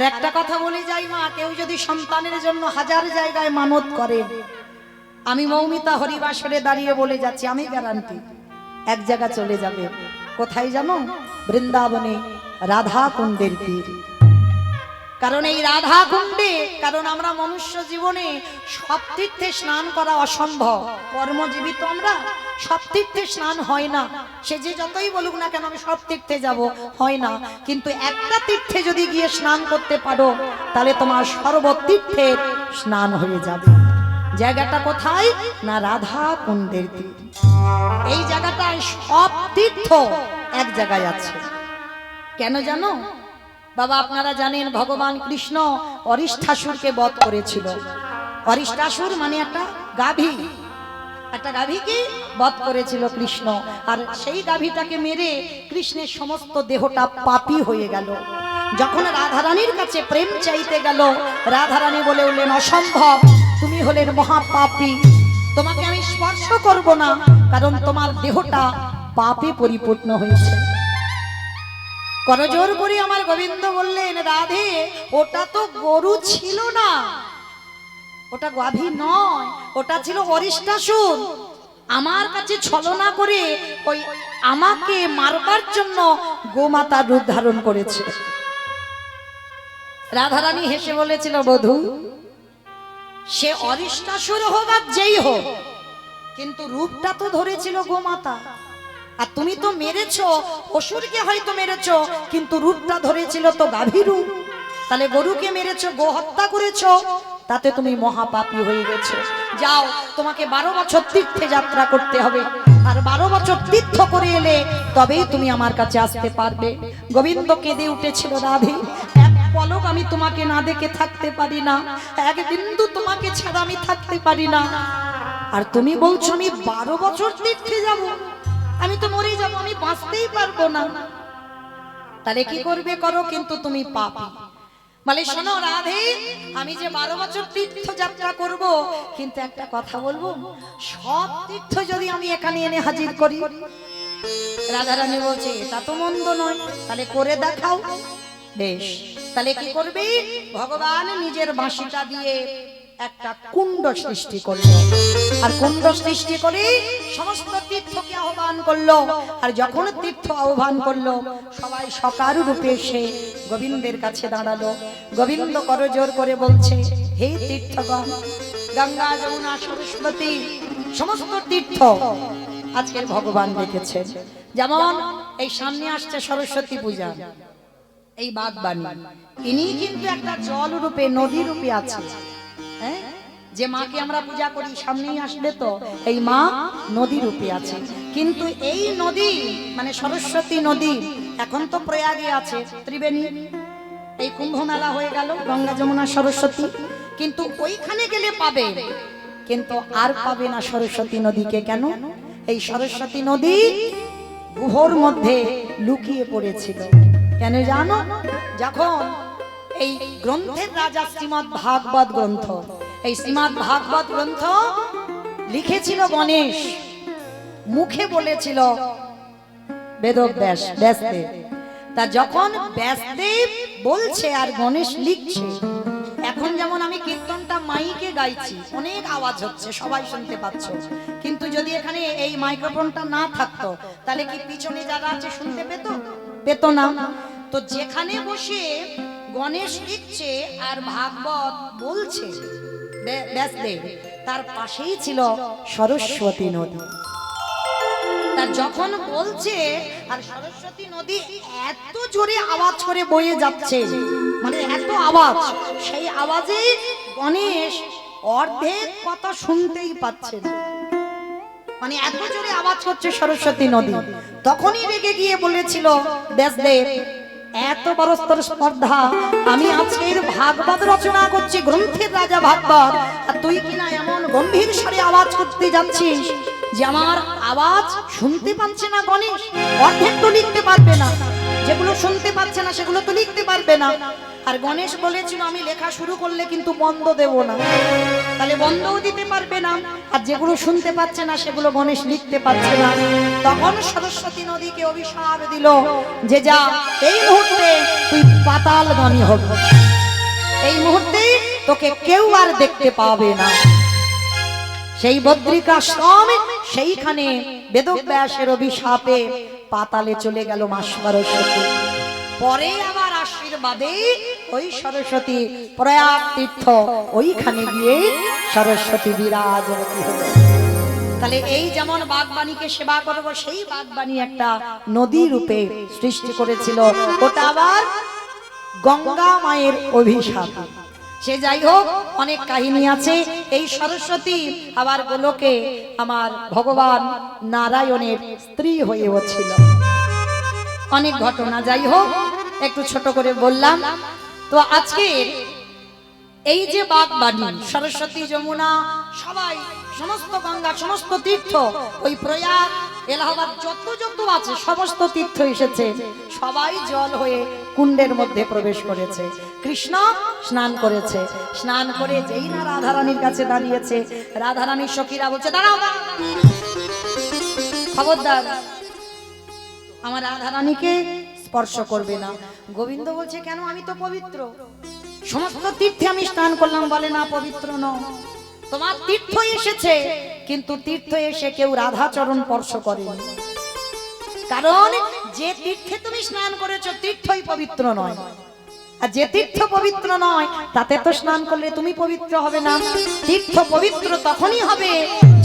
একটা কথা বলে যাই মা, কেউ যদি সন্তানের জন্য হাজার জায়গায় মানত করে, আমি মৌমিতা হরিবাসরে দাঁড়িয়ে বলে যাচ্ছি, আমি গ্যারান্টি এক জায়গা চলে যাবে। কোথায় জানো? বৃন্দাবনে রাধা কুণ্ডের তীর। কারণ এই রাধা কুণ্ডে, কারণ আমরা মনুষ্য জীবনে সব তীর্থে স্নান করা অসম্ভব, কর্মজীবিত আমরা, সব তীর্থে স্নান হয় না। সে যে যতই বলুক না কেন আমি সব তীর্থে যাব, হয় না। কিন্তু একটা তীর্থে যদি গিয়ে স্নান করতে পারো, তাহলে তোমার সর্বতীর্থের স্নান হয়ে যাবে। জায়গাটা কোথায় না? রাধা কুণ্ডের তীর। এই জায়গাটায় সব তীর্থ এক জায়গায় আছে। কেন জানো বাবা? আপনারা জানেন ভগবান কৃষ্ণ অরিষ্ঠাসুরকে বধ করেছিল। অরিষ্ঠাসুর মানে একটা গাভী, একটা গাভীকে বধ করেছিল কৃষ্ণ। আর সেই গাভীটাকে মেরে কৃষ্ণের সমস্ত দেহটা পাপী হয়ে গেল। যখন রাধারানীর কাছে প্রেম চাইতে গেল, রাধারানী বলে উঠলেন, অসম্ভব, তুমি হলেন মহাপাপী, তোমাকে আমি স্পর্শ করব না, কারণ তোমার দেহটা পাপে পরিপূর্ণ হয়েছে। করজোর করে আমার গোবিন্দ বললেন, রাধে ওটা তো গরু ছিল না, ওটা গাভী নয়, ওটা ছিল অরিষ্ঠাসুর। আমার কাছে ছলনা করে ওই আমাকে মারবার জন্য গোমাতা রূপ ধারণ করেছে। রাধারানী হেসে বলেছিল, বধূ সে অরিষ্ঠাসুর হোক আর যেই হোক, কিন্তু রূপটা তো ধরেছিল গোমাতা। আর তুমি তো মেরেছো অসুরকে, হয়তো মেরেছো, কিন্তু রূপটা ধরেছিল তো গাভী রূপ। তাহলে গরুকে মেরেছো, গো হত্যা করেছো, তাতে তুমি মহাপাপী হয়ে গেছো। যাও, তোমাকে 12 বছর তীর্থে যাত্রা করতে হবে, আর 12 বছর তীর্থ করে এলে তবেই তুমি আমার কাছে আসতে পারবে। গোবিন্দ কেঁদে উঠেছিল, রাধে এক পলক আমি তোমাকে না দেখে থাকতে পারি না, এক বিন্দু তোমাকে ছাড়া আমি থাকতে পারি না। আর তুমি বলছো আমি 12 বছর তীর্থে যাব, আমি তো মরে যাব, আমি বাঁচতেই পারবো না। তাহলে কি করবে করো, কিন্তু তুমি পাপী। বলে, শোনো রাধে, আমি যে 12 বছর তীর্থ যাত্রা করব, কিন্তু একটা কথা বলবো, সব তীর্থ যদি আমি এখানে এনে হাজির করি। রাধারানী বলছে, তা তো মন্দ নয়, তাহলে করে দেখাও। বেশ, তাহলে কি করবে? ভগবান নিজের বাঁশিটা দিয়ে একটা কুণ্ড সৃষ্টি করলো, আর কুণ্ড সৃষ্টি করে সমস্ত তীর্থকে আহ্বান করলো। আর যখন তীর্থ আহ্বান করলো, সবাই সকার রূপে এসে গোবিন্দের কাছে দাঁড়ালো। গোবিন্দ করজোর করে বলছে, হে তীর্থগণ, গঙ্গা যমুনা সরস্বতী সমস্ত তীর্থ আজকের ভগবান দেখেছেন। যেমন এই সামনে আসছে সরস্বতী পূজা, এই বাগবাণী, ইনি কিন্তু একটা জল রূপে, নদী রূপে আছে। হ্যাঁ, যে মাকে আমরা পূজা করি সামনেই আসবে, তো এই মা নদী রূপে আছে। কিন্তু এই নদী মানে সরস্বতী নদী এখন তো প্রয়াগে আছে, ত্রিবেণী, এই কুম্ভ মেলা হয়ে গেল, গঙ্গা যমুনা সরস্বতী, কিন্তু ওইখানে গেলে পাবে, কিন্তু আর পাবে না সরস্বতী নদীকে। কেন? এই সরস্বতী নদী গুহর মধ্যে লুকিয়ে পড়েছিল। কেন জানো? যখন এই গ্রন্থের রাজা শ্রীমদ ভাগবত গ্রন্থ, এই শ্রীমদ ভাগবত গ্রন্থ লিখেছিল গণেশ, মুখে বলেছিল বেদব্যাস, ব্যাসদেব। তা যখন ব্যাসদেব বলছে আর গণেশ লিখছে, এখন যেমন আমি কীর্তনটা মাইকে গাইছি, অনেক আওয়াজ হচ্ছে, সবাই শুনতে পাচ্ছ, কিন্তু যদি এখানে এই মাইক্রোফোনটা না থাকতো, তাহলে কি পিছনে যারা আছে শুনতে পেত না? তো যেখানে বসে গণেশ লিখছে আর ভাগবত বলছে ব্যাসদেব, তার পাশেই ছিল সরস্বতী নদী। তার যখন বলছে আর সরস্বতী নদী এত জোরে আওয়াজ করে বয়ে যাচ্ছে, মানে এত আওয়াজ, সেই আওয়াজে গণেশ অর্ধেক কথা শুনতেই পাচ্ছে না, মানে এত জোরে আওয়াজ করছে সরস্বতী নদী। তখনই রেগে গিয়ে বলেছিল ব্যাসদেব, এত বড় স্পর্ধা, আমি আজকের ভাগবত রচনা করছি, গ্রন্থের রাজা ভাগবত, আর তুই কিনা এমন গম্ভীর স্বরে আওয়াজ করতে যাচ্ছিস যে আমার আওয়াজ শুনতে পাচ্ছে না গণেশ, অর্ধেক তো লিখতে পারবে না, যেগুলো শুনতে পাচ্ছে না সেগুলো তো লিখতে পারবে না। আর গণেশ বলেছিল আমি লেখা শুরু করলে কিন্তু বন্ধ দেব না, তাহলে বন্ধও দিতে পারবে না, আর যেগুলো শুনতে পাচ্ছে না সেগুলো গণেশ লিখতে পারছে না। তখন সরস্বতী নদীকে অভিশাপ দিল যে যা এই মুহূর্তে তুই পাতালগামী হবি, এই মুহূর্তে তোকে কেউ আর দেখতে পাবে না। সেই বদ্রিকাশ্রম, সেইখানে বেদব্যাসের অভিশাপে পাতালে চলে গেল মা সরস্বতী। পরে আবার আশীর্বাদে ওই সরস্বতী প্রয়াগ তীর্থ, ওইখানে গিয়ে সরস্বতী বিরাজমান হলো। তাহলে এই যেমন বাগবাণীকে সেবা করব, সেই বাগবাণী একটা নদী রূপে সৃষ্টি করেছিল, ওটা আবার গঙ্গা মায়ের অভিশাপ। সে যাই হোক, অনেক কাহিনী আছে। এই সরস্বতী আবার গোলকে আমার ভগবান নারায়ণের স্ত্রী হয়েও ছিল, অনেক ঘটনা। যাই হোক, একটু ছোট করে বললাম। তো আজকে এই যে বাগবাণী, সরস্বতী, যমুনা, সবাই, সমস্ত গঙ্গা, সমস্ত তীর্থ, ওই প্রয়াগ, এলাহাবাদ, যত যত আছে সমস্ত তীর্থ এসেছে, সবাই জল হয়ে কুণ্ডের মধ্যে প্রবেশ করেছে। কৃষ্ণ স্নান করেছে, স্নান করে যেই না রাধারানীর কাছে দাঁড়িয়েছে, রাধারানীর সখীরা বলছে দাঁড়াও, খবরদার আমার রাধারানীকে স্পর্শ করবে না। গোবিন্দ বলছে কেন, আমি তো পবিত্র, সমস্ত তীর্থে আমি স্নান করলাম। বলে না, পবিত্র নও, তোমার তীর্থ এসেছে, কিন্তু তীর্থ এসে কেউ রাধা চরণ স্পর্শ করেনি, কারণ যে তীর্থে তুমি স্নান করেছো তীর্থই পবিত্র নয়, আর যে তীর্থ পবিত্র নয় তাতে তো স্নান করলে তুমি পবিত্র হবে না। তীর্থ পবিত্র তখনই হবে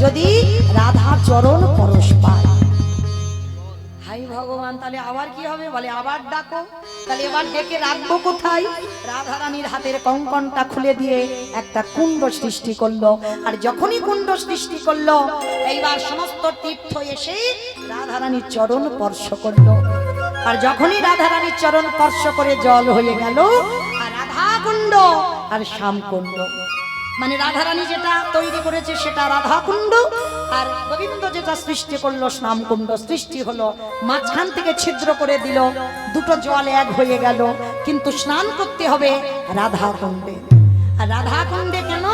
যদি রাধা চরণ পরশ পায়। হাই ভগবান, তাহলে আবার কি হবে? বলে আবার ডাকো। তাহলে এবার ডেকে রাখবো কোথায়? রাধারানীর হাতের কঙ্কনটা খুলে দিয়ে একটা কুণ্ড সৃষ্টি করলো, আর যখনই কুণ্ড সৃষ্টি করলো, এইবার সমস্ত তীর্থ এসে রাধারানীর চরণ স্পর্শ করলো, আর যখনই রাধারানীর চরণ স্পর্শ করে জল হয়ে গেল, আর রাধা কুণ্ড আর শ্যাম কুণ্ড, মানে রাধারানী যেটা তৈরি করেছে সেটা রাধা কুণ্ড, আর গোবিন্দ যেটা সৃষ্টি করলো শ্যাম কুণ্ড সৃষ্টি হলো। মাঝখান থেকে ছিদ্র করে দিল, দুটো জল এক হয়ে গেল, কিন্তু স্নান করতে হবে রাধা কুণ্ডে। আর রাধা কুণ্ডে কেন?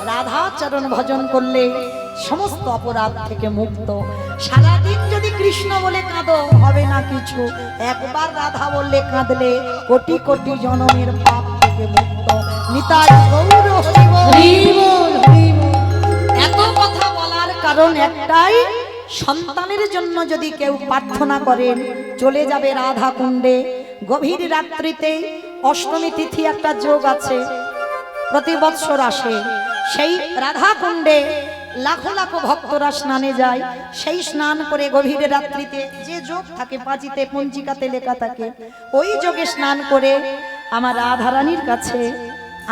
রাধা চরণ ভজন করলে সমস্ত অপরাধ থেকে মুক্ত। সারাদিন যদি কৃষ্ণ বলে কাঁদো হবে না কিছু, একবার রাধা বললে কাঁদলে কোটি কোটি জনমের পাপ থেকে মুক্ত। নিতাই গৌর হরি বল, হরি বল। এত কথা বলার কারণ একটাই, সন্তানের জন্য যদি কেউ প্রার্থনা করেন চলে যাবে রাধা কুণ্ডে। গভীর রাত্রিতে অষ্টমী তিথি একটা যোগ আছে, প্রতি বৎসর আসে, সেই রাধা কুণ্ডে লাখো লাখো ভক্তরা স্নানে যায়। সেই স্নান করে গভীর রাত্রিতে যে যোগ থাকে, পাঁচিতে পঞ্জিকাতে লেখা থাকে, ওই যোগে স্নান করে আমার রাধারানীর কাছে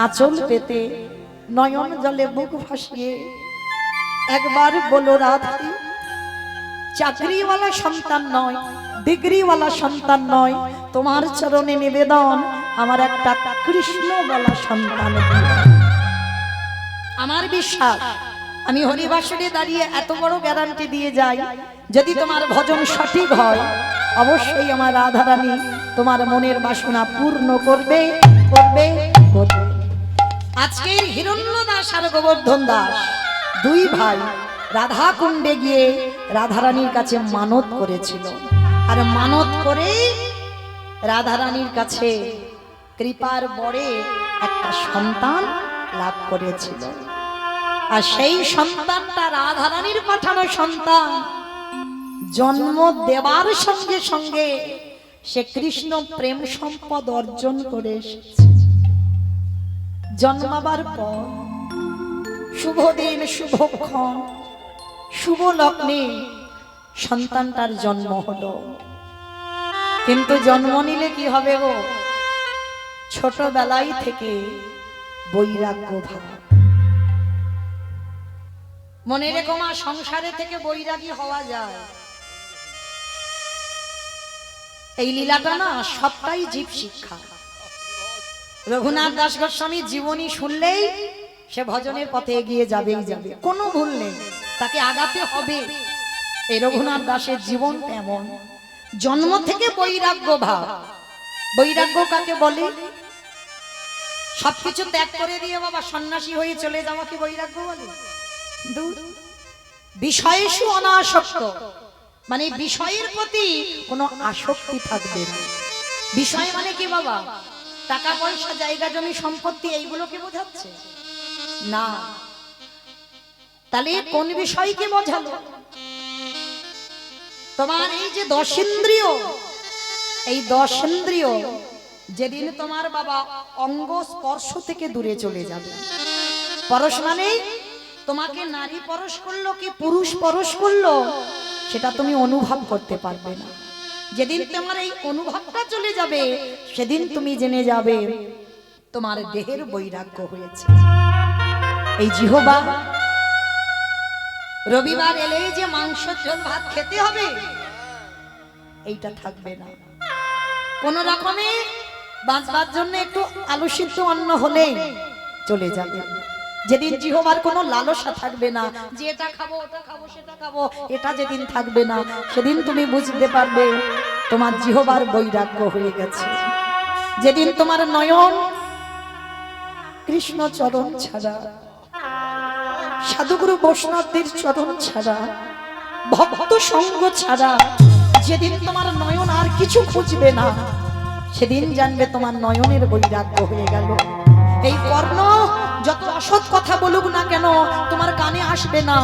আঁচল পেতে নয়ন জলে বুক ভাসিয়ে একবার বলো রাধা, চাকরিওয়ালা সন্তান নয়, ডিগ্রিওয়ালা সন্তান নয়, তোমার চরণে নিবেদন আমার একটা কৃষ্ণওয়ালা সন্তান। আমার বিশ্বাস, আমি হরিবাসরে দাঁড়িয়ে এত বড় গ্যারান্টি দিয়ে যাই, যদি তোমার ভজন সঠিক হয় অবশ্যই আমার রাধারানী তোমার মনের বাসনা পূর্ণ করবে, করবে, করবে। আজকের হিরণ্য দাস আর গোবর্ধন দাস দুই ভাই রাধা কুণ্ডে গিয়ে রাধারানীর কাছে মানত করেছিল, আর মানত করে রাধারানীর কাছে কৃপার বরে একটা সন্তান লাভ করেছিল। আর সেই সন্তানটা রাধারানীর পাঠানো সন্তান, জন্ম দেবার সঙ্গে সঙ্গে সে কৃষ্ণ প্রেম সম্পদ অর্জন করে এসেছে। জন্মাবার পর শুভ দিন, শুভক্ষণ, শুভ লগ্নে সন্তানটার জন্ম হলো। কিন্তু জন্ম নিলে কি হবে গো? ছোটবেলায় থেকে বৈরাগ্য ভাব। মনে রেখো মা, সংসারে থেকে বৈরাগী হওয়া যায়। এই লীলাটা না সবটাই জীব শিক্ষা। রঘুনাথ দাস গোস্বামী জীবনী শুনলেই সে ভজনের পথে এগিয়ে যাবেই যাবে, কোনো ভুল নেই, তাকে আগাতে হবে। এই রঘুনাথ দাসের জীবন এমন, জন্ম থেকে বৈরাগ্য ভাব। বৈরাগ্য কাকে বলে? সবকিছু ত্যাগ করে দিয়ে বাবা সন্ন্যাসী হয়ে চলে যাওয়া কি বৈরাগ্য বলে? দূর। বিষয়েষু অনাসক্ত, মানে বিষয়ের প্রতি কোনো আসক্তি থাকবে না। বিষয় মানে কি বাবা? টাকা পয়সা, জায়গা জমি সম্পত্তি, এইগুলোকে বোঝাচ্ছে না। তাহলে কোন বিষয়কে বোঝালো? তোমার এই যে 10 ইন্দ্রিয়, এই 10 ইন্দ্রিয় যেদিন তোমার বাবা অঙ্গ স্পর্শ থেকে দূরে চলে যাবে, পরশ মানে তোমাকে নারী পরশ করলো কি পুরুষ পরশ করলো সেটা তুমি অনুভব করতে পারবে না। যেদিন তোমার এই অনুভবটা চলে যাবে সেদিন তুমি জেনে যাবে তোমার দেহের বৈরাগ্য হয়েছে। এই জিহ্বা রবিবার এলেই যে মাংস ঝোল ভাত খেতে হবে এইটা থাকবে না। কোন রকমে বাঁচবার জন্য একটু আলু সিদ্ধ অন্ন হলেই চলে যাবে। যেদিন জিহ্বার কোনো লালসা থাকবে না, যে এটা খাবো ওটা খাবো সেটা খাবো, এটা যেদিন থাকবে না সেদিন তুমি বুঝতে পারবে তোমার জিহ্বার বৈরাগ্য হয়ে গেছে। যেদিন তোমার নয়ন কৃষ্ণ চরণ ছাড়া, সাধুগুরু বৈষ্ণবদের চরণ ছাড়া, ভক্ত সঙ্গ ছাড়া যেদিন তোমার নয়ন আর কিছু খুঁজবে না সেদিন জানবে তোমার নয়নের বৈরাগ্য হয়ে গেল। এই কর্ণ যত অসৎ কথা বলুক না কেন তোমার কানে আসবে না।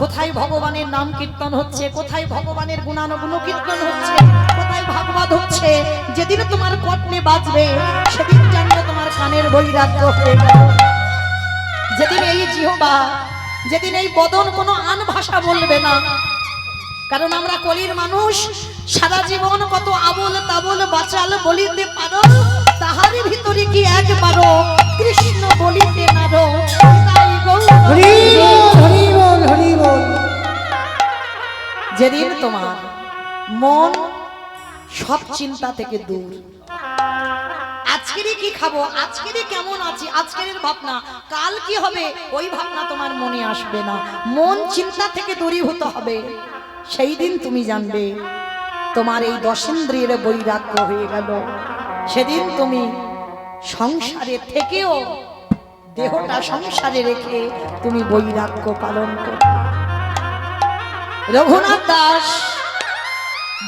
কোথায় ভগবানের নাম কীর্তন হচ্ছে, কোথায় ভগবানের গুণানুগুণ কীর্তন হচ্ছে, কোথায় ভাগবত হচ্ছে, যেদিন তোমার কর্ণে বাজবে সেদিন জানবে তোমার কানের বৈরাগ্য হয়ে গেল। যেদিন এই জিহ্বা, যেদিন এই বদন কোনো আন ভাষা বলবে না, কারণ আমরা কলির মানুষ, সারা জীবন কত আবল তাবল বাচাল বলিতে পারো, তাহারই ভিতরে কি একবারও কৃষ্ণ বলিতে নারো। যেদিন তোমার মন সব চিন্তা থেকে দূর, আজকেরই কি খাবো, আজকেরই কেমন আছি, আজকের ভাবনা, কাল কি হবে ওই ভাবনা তোমার মনে আসবে না, মন চিন্তা থেকে দূরীভূত হবে, সেই দিন তুমি জানবে তোমার এই 10 ইন্দ্রিয়ের বৈরাগ্য হয়ে গেল। সেদিন তুমি সংসারে থেকেও দেহটা সংসারে রেখে তুমি বৈরাগ্য পালন করবে। রঘুনাথ দাস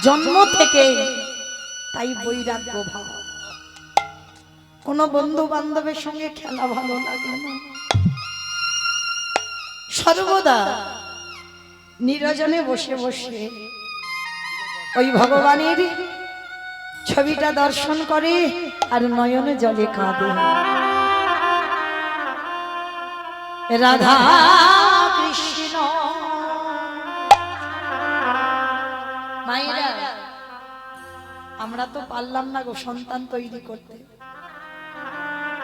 জন্ম থেকে তাই বৈরাগ্য ভাব। কোন বন্ধু বান্ধবের সঙ্গে খেলা ভালো লাগে না, সর্বদা নিরজনে বসে বসে ওই ভগবানের ছবিটা দর্শন করে আর নয়নে জলে কাঁদে। রাধা কৃষ্ণ। মায়েরা, আমরা তো পারলাম না গো সন্তান তৈরি করতে,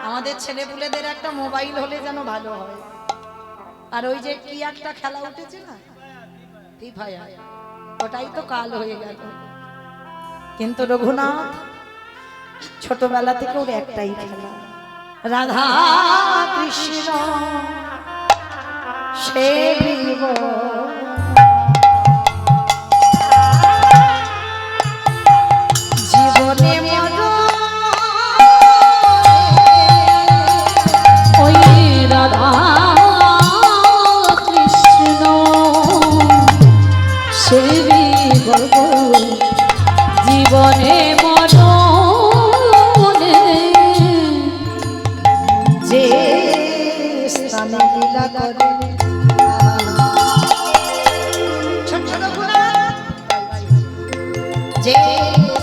আমাদের ছেলেপুলেদের একটা মোবাইল হলে যেন ভালো হয়। আর ওই যে কি একটা খেলা উঠেছে না, ফ্রি ফায়ার, ওটাই তো কাল হয়ে গেল। কিন্তু রঘুনাথ ছোটবেলা থেকে ওর একটাই খেলা, রাধা কৃষ্ণ সেবিব। জীবনে ওই রাধা কৃষ্ণ সেবিব, জীবনে মরণে যে স্থানে লীলা করে। ছোট রঘুনাথ যে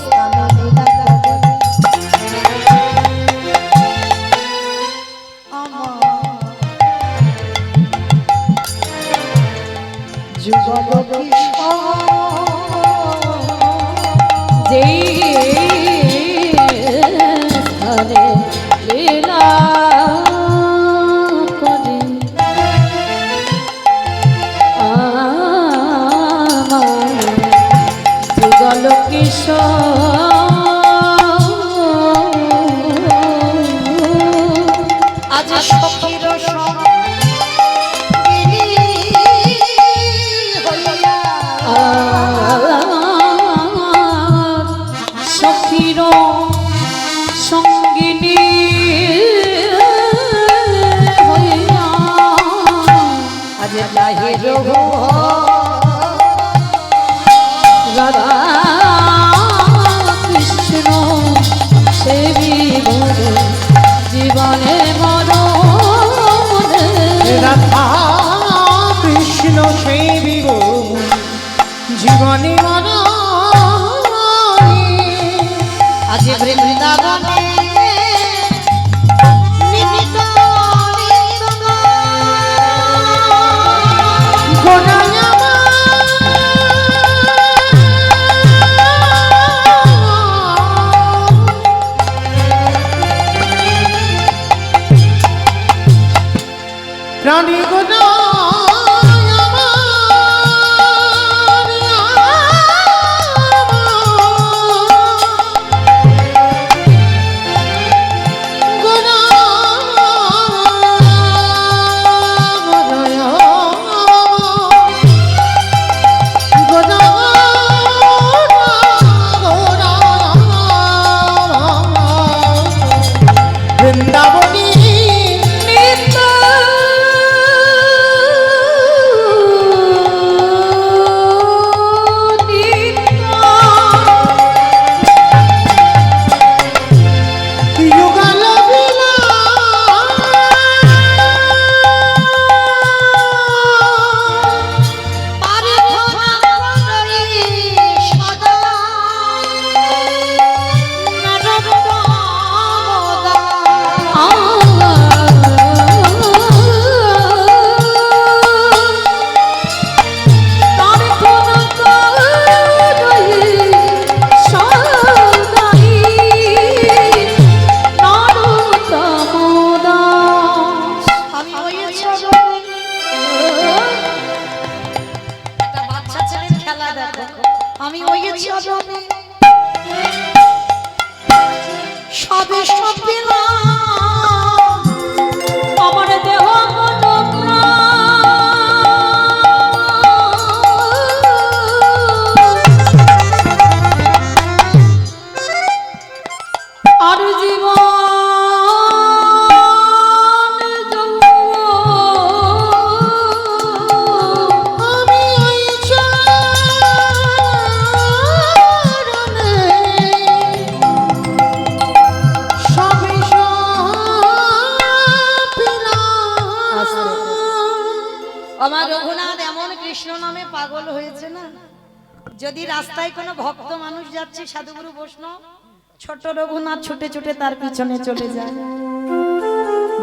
স্থানে লীলা করে আমার যুগল যে স্থানে লীলা করে আমার যুগল কিশোর। আজ সখীর সখীর সঙ্গিনী আজ বৃন্দাবনে নিত্য নিত্য গোনায় প্রাণী গোনা বৃন্দাবনী নিত্য যুগল বিলাস আমি ওই চরণে সবে সব পেলাম আমার দেহ মন আর জীবন আমি ওই চরণে সবে সব পেলাম। আমার রঘুনাথ এমন কৃষ্ণ নামে পাগল হয়েছে না, যদি রাস্তায় কোনো ভক্ত মানুষ যাচ্ছে সাধুগুরু বৈষ্ণব, ছোট রঘুনাথ ছুটে ছুটে তার পিছনে চলে যায়।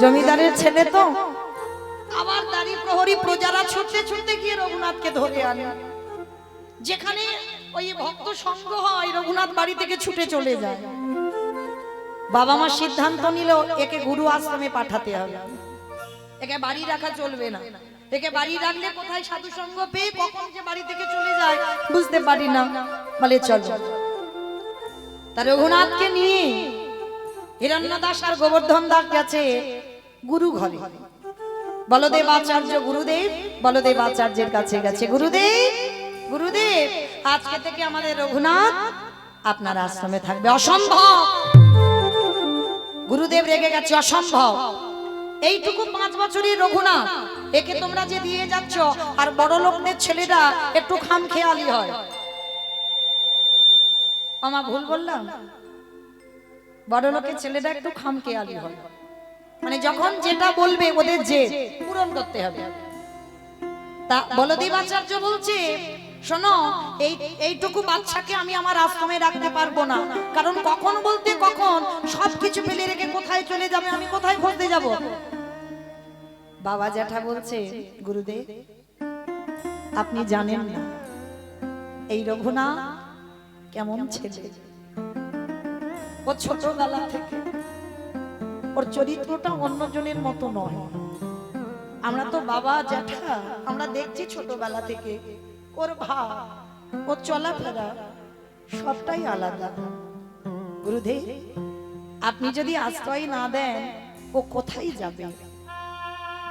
জমিদারের ছেলে তো, আবার দাঁড়ি প্রহরী প্রজারা ছুটতে ছুটতে গিয়ে রঘুনাথকে ধরে আনে। যেখানে ওই ভক্ত সঙ্গ হয় রঘুনাথ বাড়ি থেকে ছুটে চলে যায়। বাবা মা সিদ্ধান্ত নিল একে গুরু আশ্রমে পাঠাতে হবে, একে বাড়ি রাখা চলবে না। একে বাড়ি রাখলে কোথায় সাধু সঙ্গ পেয়ে কখন যে বাড়ি থেকে চলে যায় বুঝতে পারি না, বলে চলো। তার রঘুনাথকে নিয়ে হিরণ্যদাস আর গোবর্ধন দাস গেছে গুরু ঘরে। বলদেব আচার্য গুরুদেব, বলদেব আচার্যের কাছে গেছে। গুরুদেব, গুরুদেব, আজকে থেকে আমাদের রঘুনাথ আপনার আশ্রমে থাকবে। অসম্ভব। গুরুদেব রেগে গেছে, অসম্ভব। এইটুকু 5 বছরের রঘুনাথ, একে তোমরা যে দিয়ে যাচ্ছ, আর বড় লোকদের ছেলেরা একটু খামখেয়ালি হয়। আমা ভুল বললাম? বড় লোকের ছেলেরা একটু খামখেয়ালি হয়, মানে যখন যেটা বলবে ওদের যে পূরণ করতে হবে। তা বলদেব আচার্য বলছে, শোনো, এইটুকু বাচ্চাকে আমি আমার আশ্রমে রাখতে পারবো না, কারণ কখন বলতে কখন সবকিছু ফেলে রেখে কোথায় চলে যাবে, আমি কোথায় খুঁজতে যাব। বাবা জ্যাঠা বলছে, গুরুদেব আপনি জানেন না এই রঘুনাথ কেমন ছেলে। ও ছোটবেলা থেকে ওর চরিত্রটা অন্যজনের মতো নয়। আমরা তো বাবা জ্যাঠা আমরা দেখছি ছোটবেলা থেকে ওর ভাব, ওর চলাফেরা সবটাই আলাদা। গুরুদেব আপনি যদি আশ্রয় না দেন ও কোথায় যাবে,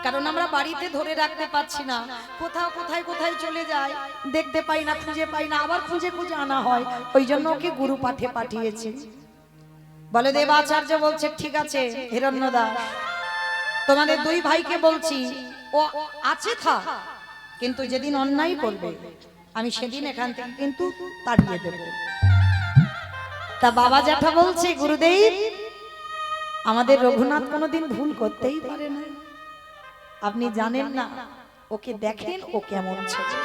কারণ আমরা বাড়িতে ধরে রাখতে পারছি না, কোথাও কোথায় কোথায় চলে যায়, দেখতে পাই না, খুঁজে পাই না, আবার খুঁজে খুঁজে আনা হয়। ওই জন্য ওকে গুরু পাঠে পাঠিয়েছে। বলদেব আচার্য বলছে, ঠিক আছে হিরণ্যদাস, তোমাদের 2 ভাইকে বলছি ও আছে থাক, কিন্তু যেদিন অন্যায় করবে আমি সেদিন এখান থেকে কিন্তু তাড়িয়ে দেব। তা বাবা জ্যাঠা বলছে, গুরুদেব আমাদের রঘুনাথ কোনোদিন ভুল করতেই পারে না, আপনি জানেন না, ওকে দেখেন ও কেমন ছেলে।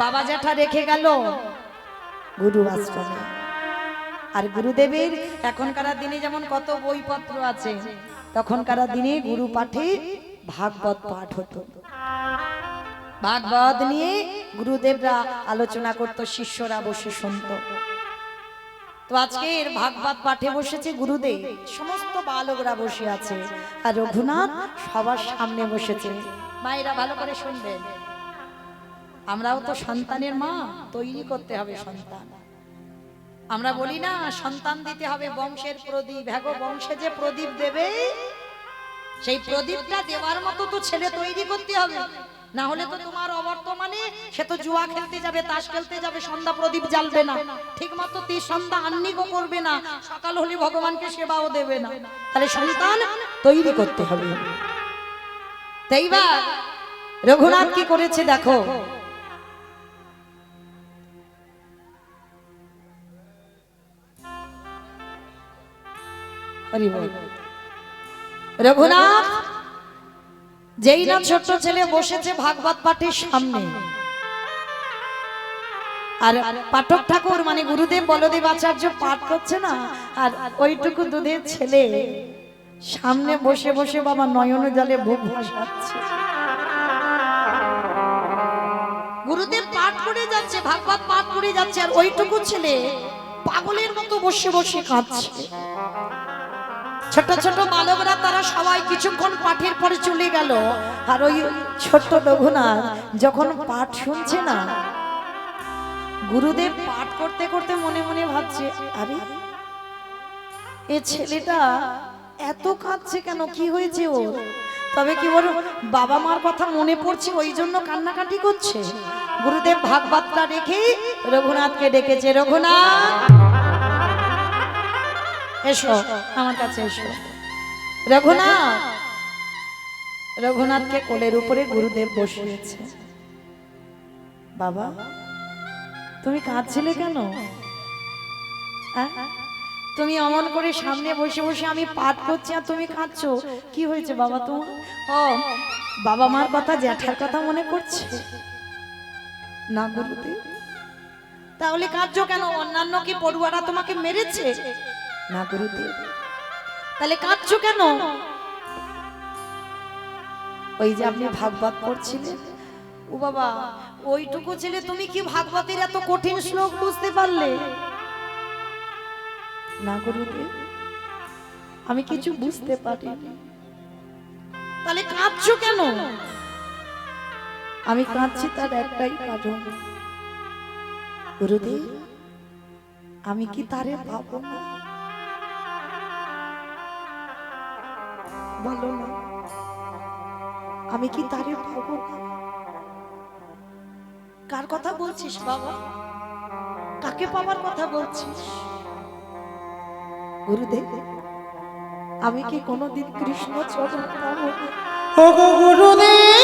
বাবা জ্যাঠা রেখে গেল গুরু আশ্রমে। আর গুরুদেবের এখনকার দিনে যেমন কত বইপত্র আছে, তখনকার দিনে গুরু পাঠে ভাগবত পাঠ হতো। ভাগবত নিয়ে গুরুদেবরা আলোচনা করত, শিষ্যরা বসে শুনত। তো আজকের ভাগবত পাঠে বসেছে গুরুদেব, সমস্ত বালকরা বসে আছে, আর রঘুনাথ সবার সামনে বসেছে। মায়েরা ভালো করে শুনবেন, আমরাও তো সন্তানের মা, তৈরি করতে হবে সন্তান। আমরা বলি না সন্তান দিতে হবে বংশের প্রদীপ, হ্যাঁ গো, বংশে যে প্রদীপ দেবে সেই প্রদীপটা দেওয়ার মতো তো ছেলে তৈরি করতে হবে, না হলে তো তোমার অবর্তমানে সে তো জুয়া খেলতে যাবে, তাস খেলতে যাবে, সন্ধ্যা প্রদীপ জ্বালবে না, ঠিক মতো সন্ধ্যা আহ্নিকও করবে না, সকাল হলে ভগবানকে সেবাও দেবে না। তাহলে সন্তান তৈরি করতে হবে। তাই বা রঘুনাথ কি করেছে দেখো, রঘুনাথ যেই না ছোট্ট ছেলে বসেছে ভাগবত পাঠের সামনে, আর পাঠক ঠাকুর মানে গুরুদেব বলদেব আচার্য পাঠ করছে না, আর ওইটুকু দুধের ছেলে সামনে বসে বসে বাবা নয়ন জলে বুক ভাসাচ্ছে। গুরুদেব পাঠ করে যাচ্ছে, ভাগবত পাঠ করে যাচ্ছে, আর ওইটুকু ছেলে পাগলের মতো বসে বসে কাঁদছে। ছোট ছোট বালকরা তারা সবাই কিছুক্ষণ পাঠের পরে চলে গেল, আর ওই ছোট্ট রঘুনাথ যখন পাঠ শুনছে না, গুরুদেব পাঠ করতে করতে মনে মনে ভাবছে, আরে এ ছেলেটা এত কাঁদছে কেন, কি হয়েছে ওর? তবে কি ওর বাবা মার কথা মনে পড়ছে, ওই জন্য কান্নাকাটি করছে। গুরুদেব ভাগবতটা রেখে রঘুনাথকে ডেকেছে, রঘুনাথ এসো আমার কাছে এসো। রঘুনাথ, রঘুনাথকে কোলের উপরে গুরুদেব বসিয়েছে। বাবা তুমি কাঁদছিলে কেন? তুমি অমন করে সামনে বসে বসে আমি পাঠ করছি আর তুমি কাঁদছো, কি হয়েছে বাবা তোমার? ও বাবা মার কথা, জ্যাঠার কথা মনে পড়ছে না গুরুদেব? তাহলে কাঁদছো কেন? অন্যান্য কি পড়ুয়ারা তোমাকে মেরেছে? না গুরুদেব। তাহলে কাঁদছো কেন? ওই যে আপনি ভাগবত পড়ছিলেন, ও বাবা ওইটুকু ছেলে, তুমি কি ভাগবতের এত কঠিন শ্লোক বুঝতে পারলে? না গুরুদেব, আমি কিছু বুঝতে পারিনি। তাহলে কাঁদছো কেন? আমি কাঁদছি তার একটাই কারণ, গুরুদেব আমি কি তারে পাবো না? বলো না, আমি কি তারে পাবো না? কার কথা বলছিস বাবা? কাকে পাওয়ার কথা বলছিস? গুরুদেব আমি কি কোনোদিন কৃষ্ণ চরণ পাবো না? ও গো গুরুদেব,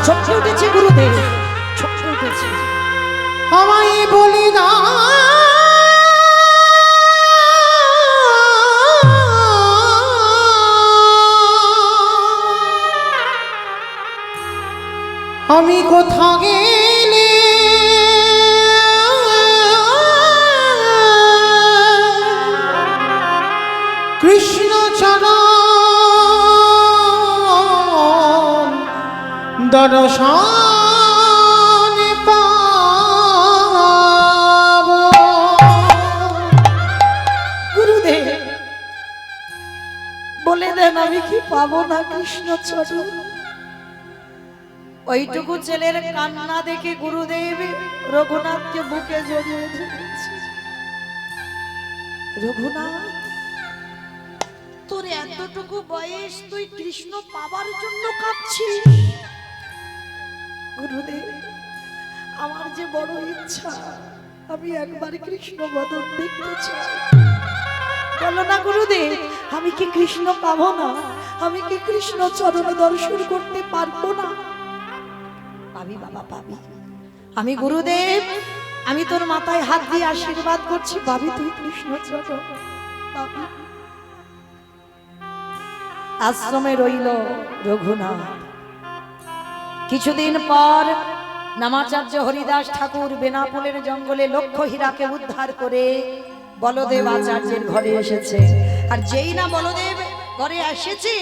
চমকে উঠেছে গুরুদেব, চমকে উঠেছে। আমায় বলিদান আমি কোথা গেলে কৃষ্ণ চরণ দর্শন পাবো। গুরুদেব বলে দেন আমি কি পাবো না কৃষ্ণ চরণ? ওইটুকু ছেলের কান্না দেখে গুরুদেব রঘুনাথকে বুকে জড়িয়ে ধরেছে। রঘুনাথ তোর এতটুকু বয়স, তুই কৃষ্ণ পাবার জন্য কাঁদছিস? গুরুদেব আমার যে বড় ইচ্ছা, আমি একবার কৃষ্ণ বদন দেখতে চাই। বলো না গুরুদেব, আমি কি কৃষ্ণ পাবো না? আমি কি কৃষ্ণ চরণ দর্শন করতে পারবো না? পাবি বাবা, পাবি। আমি গুরুদেব, আমি তোর মাথায় হাত দিয়ে আশীর্বাদ করছি, পাবি তুই কৃষ্ণ চরণ, পাবি। আশ্রমে রইল রঘুনাথ। কিছুদিন পর নামাচার্য হরিদাস ঠাকুর বেনাপোলের জঙ্গলে লক্ষ হীরাকে উদ্ধার করে বলদেব আচার্যের ঘরে এসেছে। আর যেই না বলদেব ঘরে এসেছে,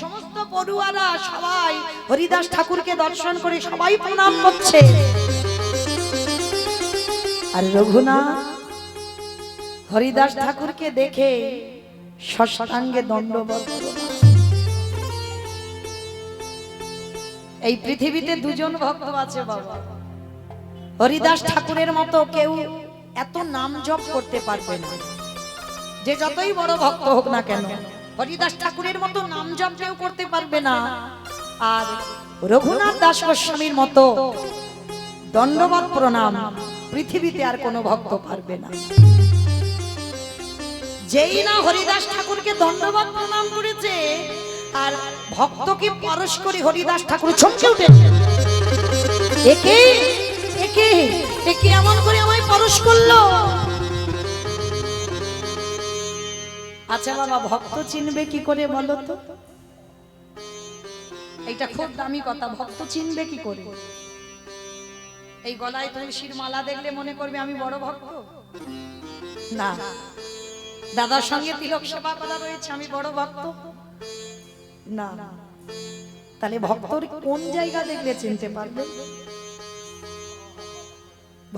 সমস্ত পড়ুয়ারা সবাই হরিদাস ঠাকুরকে দর্শন করে সবাই প্রণাম করছে। আর রঘুনাথ হরিদাস ঠাকুরকে দেখে ষষ্ঠাঙ্গে দণ্ডবত। এই পৃথিবীতে দুজন ভক্ত আছে বাবা, হরিদাস ঠাকুরের মতো কেউ এত নাম জপ করতে পারবে না, যে যতই বড় ভক্ত হোক না কেন হরিদাস ঠাকুরের মতো নাম জপ কেউ করতে পারবে না। আর রঘুনাথ দাস গোস্বামীর মতো দণ্ডবত প্রণাম পৃথিবীতে আর কোনো ভক্ত পারবে না। যেই না হরিদাস ঠাকুরকে দণ্ডবত প্রণাম করেছে, আর ভক্তকে পরশ করে হরিদাস ঠাকুর চমকে উঠেছে। একে একে একে এমন করে আমায় পরশ করলো। আচ্ছা বাবা, ভক্ত চিনবে কি করে বলো তো? এইটা খুব দামি কথা। ভক্ত চিনবে কি করে? এই গলায় তুলসীর মালা দেখলে মনে করবে আমি বড় ভক্ত? না। দাদার সঙ্গে তিলক সেবা করা রয়েছে, আমি বড় ভক্ত? না। তাহলে ভক্তর কোন জায়গা দেখলে চিনতে পারবে?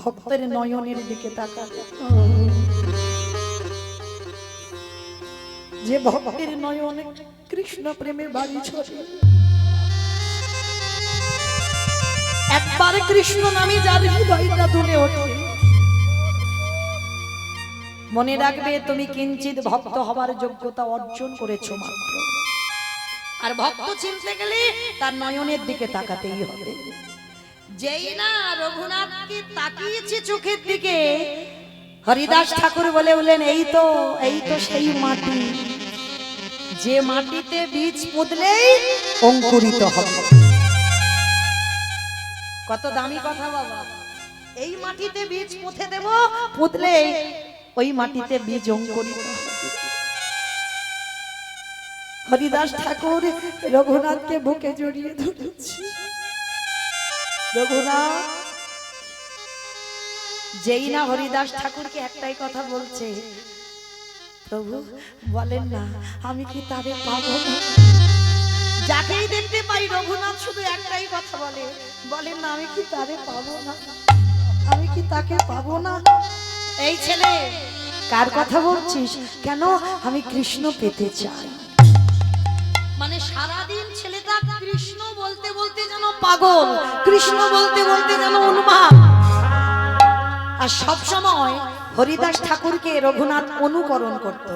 ভক্তের নয়নের দিকে তাকাবে। যে ভক্তের নয়নে কৃষ্ণ প্রেমে বাড়ি ছড়ে, একবার কৃষ্ণ নামে যার হৃদয়টা দুলে ওঠে, মনে রাখবে তুমি কিঞ্চিত ভক্ত হবার যোগ্যতা অর্জন করেছো মাত্র। আর ভক্ত চিনতে গেলে তার নয়নের দিকে তাকাতেই হবে। যেই না রঘুনাথকে তাকিয়েছে চোখের দিকে, হরিদাস ঠাকুর বলে বলেন, এই তো সেই মাটি, যে মাটিতে বীজ পুঁতলেই অঙ্কুরিত হবে। কত দামি কথা বাবা! এই মাটিতে বীজ পুঁতে দেব, পুঁতলেই ওই মাটিতে বীজ অঙ্কুরিত হবে। হরিদাস ঠাকুর রঘুনাথকে বুকে জড়িয়ে ধরেছে। রঘুনাথ যেই না হরিদাস ঠাকুরকে একটাই কথা বলছে, প্রভু বলেন না আমি কি তারে পাবো না? যাকেই দেখতে পাই রঘুনাথ শুধু একটাই কথা বলে, বলেন না আমি কি তারে পাবো না, আমি কি তাকে পাবো না? এই ছেলে কার কথা বলছিস? কেন? আমি কৃষ্ণ পেতে চাই। মানে সারাদিন ছেলেটা কৃষ্ণ বলতে বলতে যেন পাগল, কৃষ্ণ বলতে বলতে যেন উন্মাদ। আর সব সময় হরিদাস ঠাকুরকে রঘুনাথ অনুকরণ করত।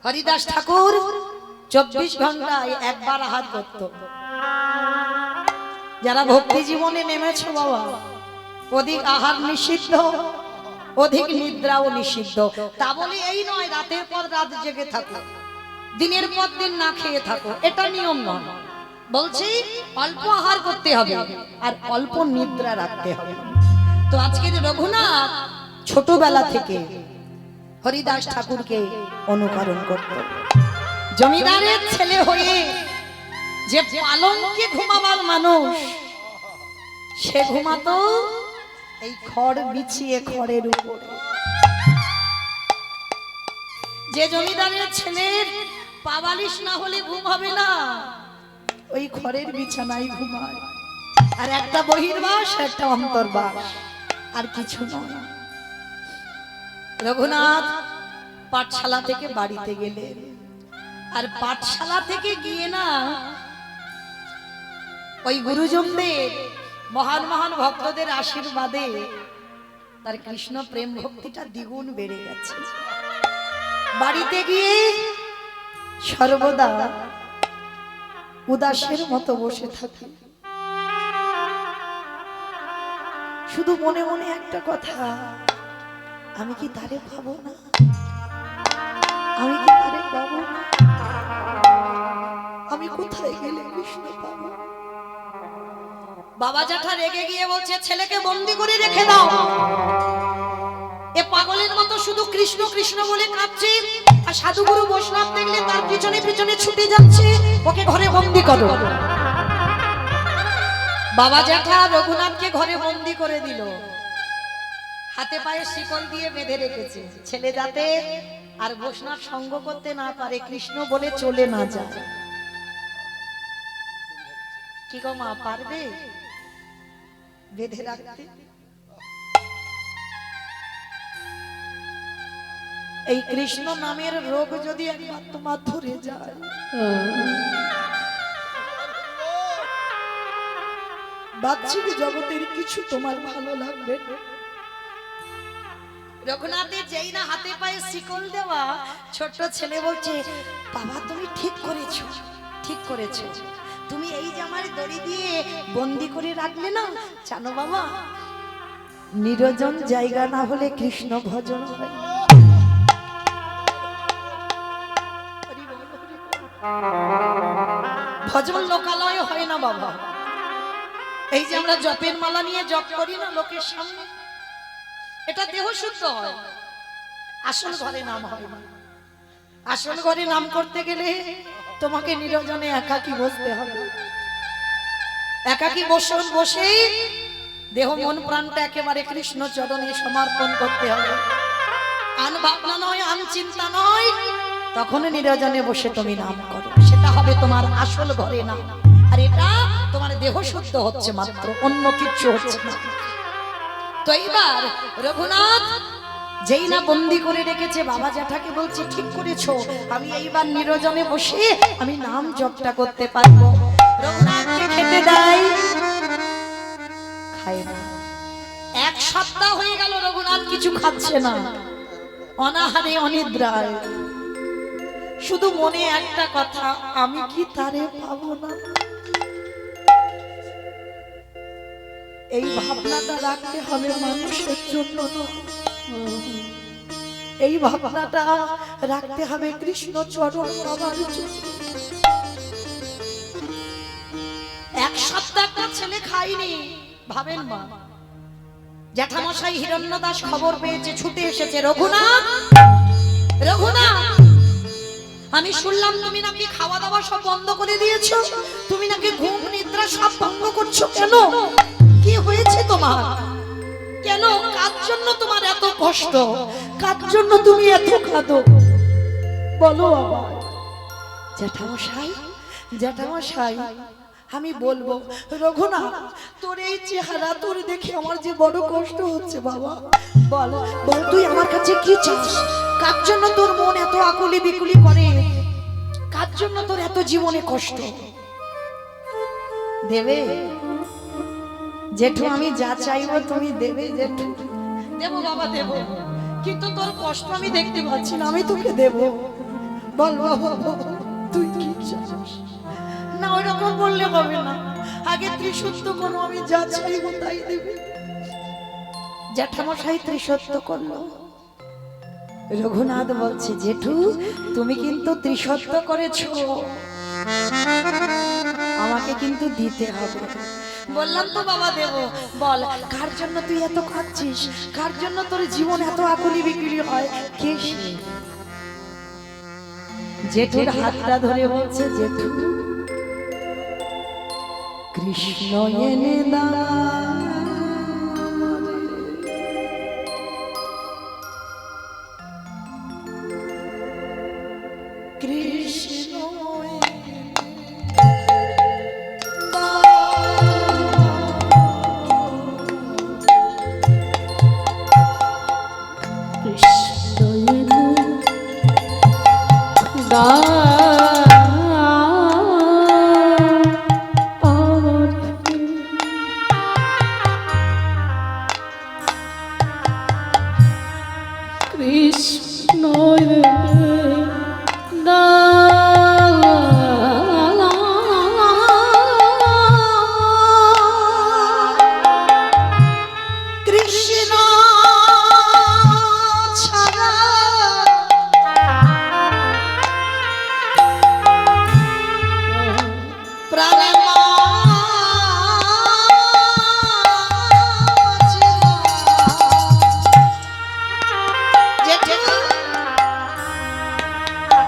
হরিদাস ঠাকুর 24 ঘন্টায় একবার আহার করত। যারা ভক্তি জীবনে নেমেছো বাবা, অধিক আহার নিষিদ্ধ, অধিক নিদ্রাও নিষিদ্ধ। তা বলে এই নয় রাতের পর রাত জেগে থাকো, দিনের পর দিন না খেয়ে থাকো, এটা নিয়ম নয়। বলছি অল্প আহার করতে হবে আর অল্প নিদ্রা রাখতে হবে। তো আজকের রঘুনাথ ছোটবেলা থেকে হরিদাস ঠাকুরকে অনুকরণ করত। জমিদারের ছেলে হয়ে যে পালঙ্কে ঘুমাবার মানুষ, সে ঘুমাতো এই খড় বিছিয়ে খড়ের উপরে। যে জমিদারের ছেলের পাবালিশ না হলে ঘুম হবে না, ওই খড়ের বিছানায় ঘুমায়। আর একটা বহির্বাস একটা অন্তর্বাস, আর কিছু নয়। রঘুনাথ পাঠশালা থেকে বাড়িতে গেলেন, আর পাঠশালা থেকে গিয়ে না ওই গুরুজনদের মহান মহান ভক্তদের আশীর্বাদে তার কৃষ্ণ প্রেম ভক্তিটা দ্বিগুণ বেড়ে গেছে। বাড়িতে গিয়ে সর্বদা উদাসের মতো বসে থাকে, শুধু মনে মনে একটা কথা, আমি কি তারে পাবো না, আমি কি তারে পাবো না, আমি কোথায় গেলে কৃষ্ণ পাবো? বাবা জ্যাঠা রেগে গিয়ে বলছে, ছেলেকে বন্দি করে রেখে দাও। এ পাগলের মতো শুধু কৃষ্ণ কৃষ্ণ বলে কাঁদছে, আর সাধুগুরু বৈষ্ণব দেখলে তার পিছনে পিছনে ছুটে যাচ্ছে, ওকে ঘরে বন্দি করো। বাবা জ্যাঠা রঘুনাথকে ঘরে বন্দি করে দিল, হাতে পায়ে শিকল দিয়ে বেঁধে রেখেছে, ছেলে যাতে আর বৈষ্ণব সঙ্গ করতে না পারে, কৃষ্ণ বলে চলে না যায়। কি গো মা, পারবে বেঁধে রাখতে? এই কৃষ্ণ নামের রোগ যদি একবার তোমার ধরে যায়, বাহ্যিক জগতের কিছু তোমার ভালো লাগবে না। রঘুনাথের যেই না হাতে পায়ে শিকল দেওয়া, ছোট্ট ছেলে বলছে, বাবা তুমি ঠিক করেছো, ঠিক করেছো, তুমি এই যে আমার দড়ি দিয়ে বন্দি করে রাখলে না, জানো বাবা, নিরজন জায়গা না হলে কৃষ্ণ ভজন হয় না। ভজন লোকালয় হয় না বাবা। এই যে আমরা জপের মালা নিয়ে জপ করি না লোকের সামনে, এটা দেহ শুদ্ধ হয়, আসল ঘরে নাম হয় না। আসল ঘরে নাম করতে গেলে তোমাকে নিরজনে একাকী বসতে হবে। একাকী বসেই দেহ মন প্রাণটা একেবারে কৃষ্ণ চরণে সমর্পণ করতে হবে। আন ভাবনা নয়, আন চিন্তা নয়, তখন নিরজনে বসে তুমি নাম করো, সেটা হবে তোমার আসল ঘরে নাম। আর এটা তোমার দেহ শুদ্ধ হচ্ছে মাত্র, অন্য কিছু হচ্ছে না। তো এইবার রঘুনাথ যেই না বন্দি করে রেখেছে, বাবা জ্যাঠাকে বলছে, ঠিক করেছো, আমি এইবার নিরজনে বসে আমি নাম জপটা করতে পারবো। রঘুনাথকে খেতে দেয়, খায় না। 1 সপ্তাহ হয়ে গেল রঘুনাথ কিছু খাচ্ছে না, অনাহারে অনিদ্রায়, শুধু মনে একটা কথা, আমি কি তারে পাবো না। এই ভাবনাটা রাখতে হবে মানুষের জন্য না, এই ভাবনাটা রাখতে হবে কৃষ্ণ চরণ বাবার জন্য। 1 সপ্তাহ একটা ছেলে খায়নি, ভাবেন মা। জ্যাঠামশাই হিরণ্যদাস খবর পেয়েছে, ছুটে এসেছে, রঘুনাথ, রঘুনাথ, আমি শুনলাম তুমি নাকি খাওয়া দাওয়া সব বন্ধ করে দিয়েছো, তুমি নাকি ঘুম নিদ্রা সব ভঙ্গ করছো, কেন? কি হয়েছে তোমার? কেন, কার জন্য তোমার এত কষ্ট? কার জন্য তুমি এত কাঁদো? বলো বাবা। জ্যাঠামশাই, জ্যাঠামশাই, আমি বলবো, রঘুনাথ, তোর এই চেহারা তোর দেখে আমার যে বড় কষ্ট হচ্ছে বাবা। বল বল, তুই আমার কাছে কি চাস? কার জন্য তোর মন এত আকুলি বিকুলি করে? কার জন্য তোর এত জীবনে কষ্ট? দেবে জেঠু, আমি যা চাইবো তুমি দেবে জেঠু। দেবো বাবা, দেবো, কিন্তু তোর কষ্ট আমি দেখতে পাচ্ছি না, আমি তোকে দেবো। বল বাবা, তুই কি চাস? না ওইরকম বললে হবে না, আগে ত্রিসত্য করো, আমি যা চাইবো তাই দেবে। জ্যাঠামশাই ত্রিসত্য করলো। রঘুনাথ বলছে, জেঠু তুমি কিন্তু ত্রিসত্য করেছো, আমাকে কিন্তু দিতে হবে। বললাম তো বাবা দেব। বল, কার জন্য তুই এত কাঁদছিস? কার জন্য তোর জীবন এত আকুলি বিকুলি হয়? কে সে? জেঠুর হাতটা ধরে বলছে, জেঠু, কৃষ্ণ এনে দাও, কৃষ্ণ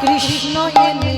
কৃষ্ণ এনে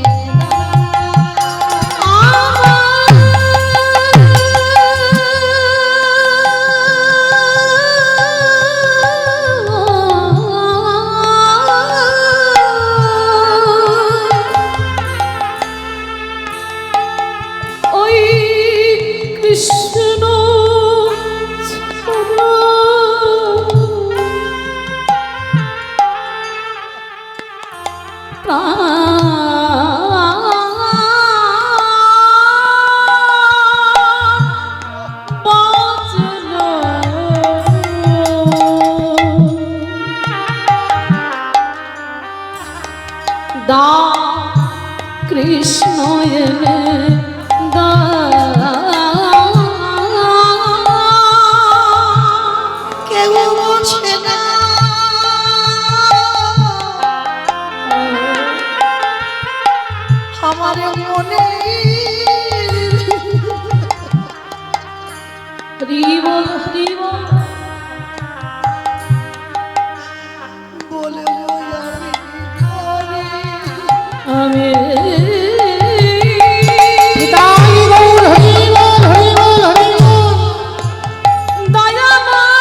দা কৃষ্ণ এনে দা কেউ বোঝে না আমার মনে হরিব হরিব বলে আমি নিতাই গৌর হরি বল হরি বল হরি বল। দয়াময়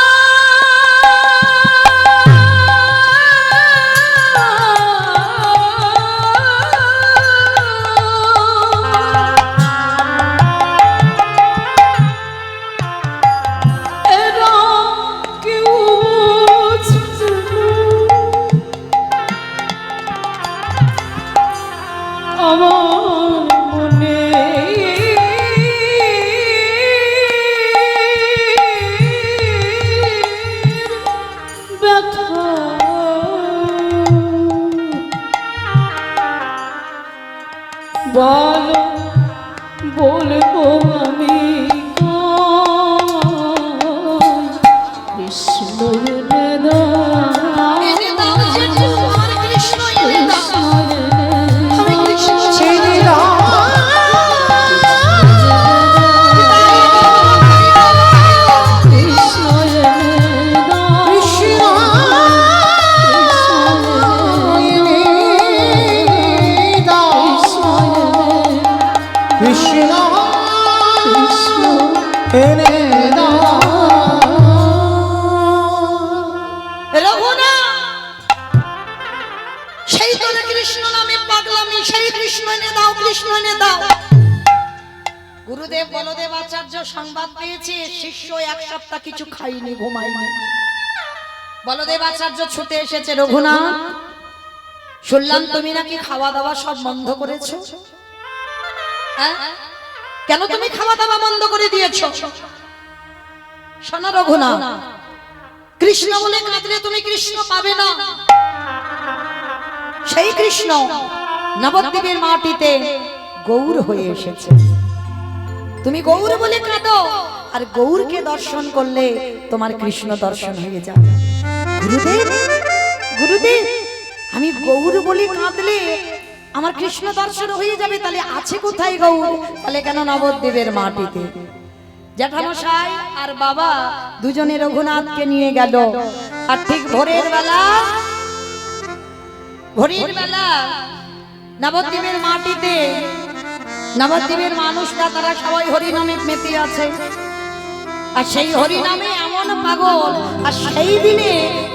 এরা কেউ বুঝছে না আমার মনে ব্যথা বলো বলবো আমি কৃষ্ণ এনে দাও জেঠু আমার কৃষ্ণ এনে দাও আমি কৃষ্ণ ছেড়ে দাও কৃষ্ণ কৃষ্ণ এনে দাও কৃষ্ণ এনে দাও রঘুনাথ সেই তোরে কৃষ্ণ নামে পাগলামি সেই কৃষ্ণ এনে দাও কৃষ্ণ এনে দাও গুরুদেব বলদেব আচার্য সংবাদ পেয়েছে শিষ্য এক সপ্তাহ কিছু খাইনি ঘুমায়নি বলদেব আচার্য ছুটে এসেছে রঘুনাথ শুনলাম তুমি নাকি খাওয়া দাওয়া সব বন্ধ করেছো হ্যাঁ কেন তুমি খাওয়া দাওয়া বন্ধ করে দিয়েছো শোনো রঘুনাথ কৃষ্ণ বলে কাঁদলে তুমি কৃষ্ণ পাবে না সেই কৃষ্ণ নবদ্বীপের মাটিতে গৌর হয়ে এসেছে তুমি গৌর বলে কাঁদো আর গৌরকে দর্শন করলে তোমার কৃষ্ণ দর্শন হয়ে যাবে গুরুদেব গুরুদেব আমি গৌর বলে কাঁদলে আমার কৃষ্ণ দর্শন হয়ে যাবে তাহলে আছে কোথায় গৌর তাহলে কেন নবদ্বীপের মাটিতে জ্যাঠামশাই আর বাবা দুজনে রঘুনাথকে নিয়ে গেল আর ঠিক ভোরের বেলা নবদ্বীপের মাটিতে নবদ্বীপের মানুষরা তারা সবাই হরিনামে মেতে আছে আর সেই হরিনামে এমন পাগল আর সেই দিনে